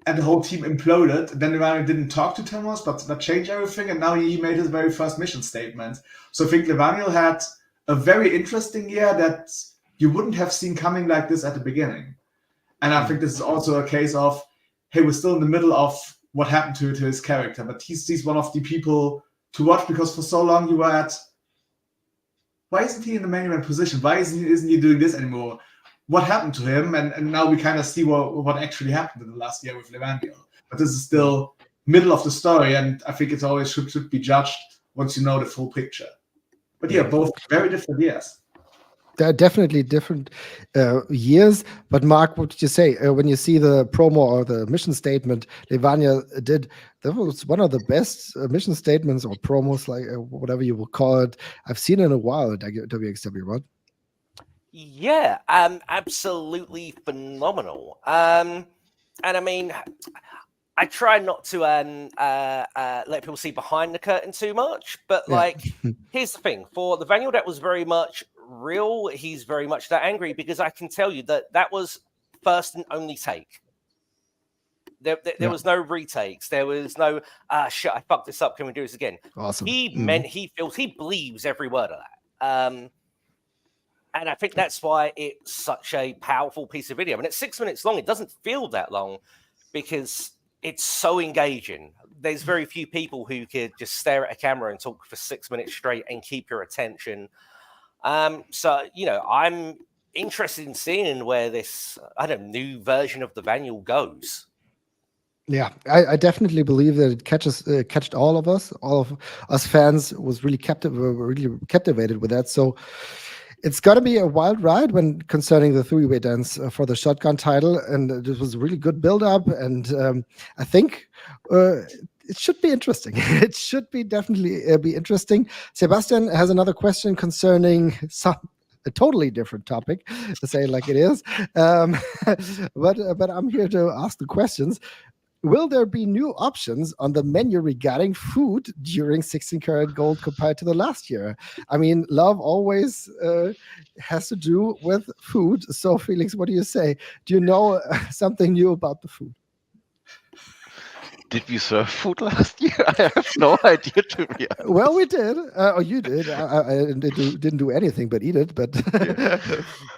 and the whole team imploded. Then Levaniel didn't talk to Thomas, but that changed everything, and now he made his very first mission statement. So I think Levaniel had a very interesting year that you wouldn't have seen coming like this at the beginning. And I think this is also a case of, hey, we're still in the middle of what happened to his character, but he's one of the people to watch, because for so long you were at, why isn't he in the main event position? Why isn't he doing this anymore? What happened to him? And now we kind of see what actually happened in the last year with Levaniel. But this is still middle of the story, and I think it always should be judged once you know the full picture. But yeah, both very different years. They're definitely different years. But Mark, what did you say when you see the promo or the mission statement Levaniel did? That was one of the best mission statements or promos, like whatever you will call it, I've seen in a while at wXw, right? Yeah, absolutely phenomenal. And I mean, I try not to let people see behind the curtain too much, but like, here's the thing: for the Levaniel, that was very much real, he's very much that angry, because I can tell you that was first and only take. There was no retakes. There was no, shit, I fucked this up. Can we do this again? Awesome. He believes every word of that. And I think that's why it's such a powerful piece of video. And it's 6 minutes long. It doesn't feel that long because it's so engaging. There's very few people who could just stare at a camera and talk for 6 minutes straight and keep your attention. So, I'm interested in seeing where this, new version of the manual goes. Yeah, I definitely believe that it catched all of us fans was really captivated with that. So it's going to be a wild ride when concerning the three-way dance for the shotgun title, and it was a really good build-up, and I think it should be interesting. It should be definitely be interesting. Sebastian has another question concerning a totally different topic, to say it like it is, but I'm here to ask the questions. Will there be new options on the menu regarding food during 16 karat gold compared to the last year? I mean, love always has to do with food. So, Felix, what do you say? Do you know something new about the food? Did we serve food last year? I have no idea, to be honest. Well, we did. Or you did. I didn't do anything but eat it. But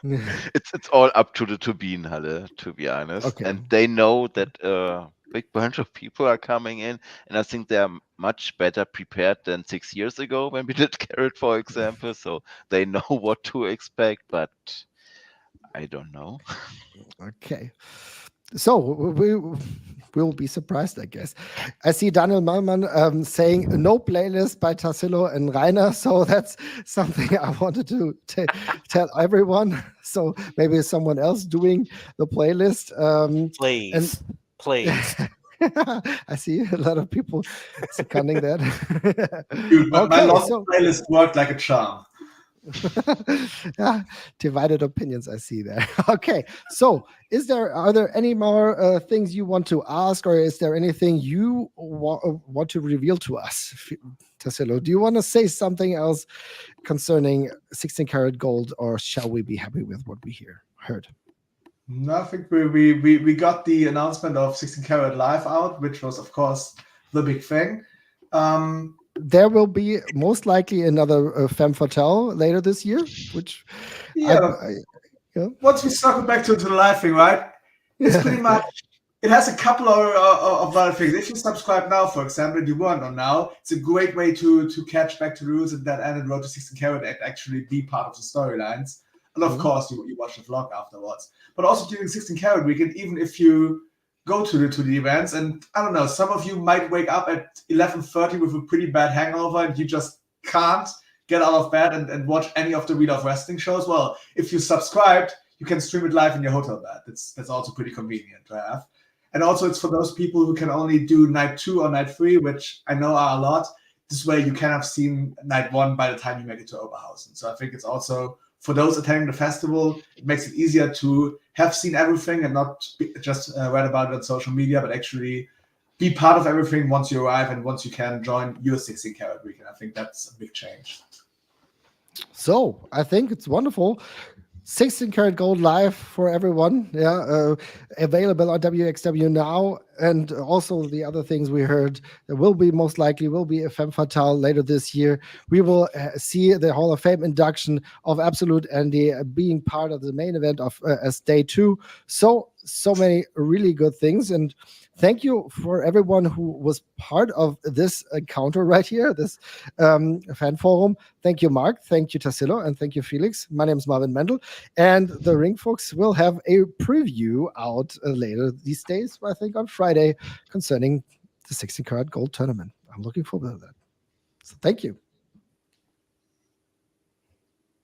it's all up to the Turbinenhalle, to be honest. Okay. And they know that big bunch of people are coming in, and I think they're much better prepared than 6 years ago when we did Carrot, for example. So they know what to expect, but I don't know. Okay. So we'll be surprised, I guess. I see Daniel Malman saying no playlist by Tassilo and Rainer. So that's something I wanted to tell everyone. So maybe someone else doing the playlist. Please. I see a lot of people seconding that. Dude, but my lost playlist worked like a charm. Yeah, divided opinions, I see there. Okay, so are there any more things you want to ask, or is there anything you want to reveal to us, Tassilo? Do you want to say something else concerning 16 karat gold, or shall we be happy with what we heard? No, I think we got the announcement of 16 karat live out, which was of course the big thing. There will be most likely another Femme Fatale later this year, which once we circle back to the live thing, right? It's pretty much, it has a couple of other things. If you subscribe now, for example, you weren't on now, it's a great way to catch back to the roots and that ended Road to 16 karat and actually be part of the storylines. And of course, you watch the vlog afterwards. But also during 16 karat weekend, even if you go to the events, and I don't know, some of you might wake up at 11:30 with a pretty bad hangover and you just can't get out of bed and watch any of the Wheel of Wrestling shows. Well, if you subscribed, you can stream it live in your hotel bed. That's also pretty convenient to have. And also it's for those people who can only do night 2 or night 3, which I know are a lot. This way you can have seen night 1 by the time you make it to Oberhausen. So I think it's also, for those attending the festival, it makes it easier to have seen everything and not just read about it on social media, but actually be part of everything once you arrive and once you can join your 16 karat weekend. I think that's a big change. So I think it's wonderful. 16 karat gold live for everyone. Yeah, available on wXw now, and also the other things we heard. There will be most likely a Femme Fatale later this year. We will see the Hall of Fame induction of Absolute Andy being part of the main event of as day 2. So many really good things, and thank you for everyone who was part of this encounter right here, this fan forum. Thank you, Mark. Thank you, Tassilo. And thank you, Felix. My name is Marvin Mendel. And the Ringfuchs will have a preview out later these days, I think on Friday, concerning the 16 karat gold tournament. I'm looking forward to that. So thank you.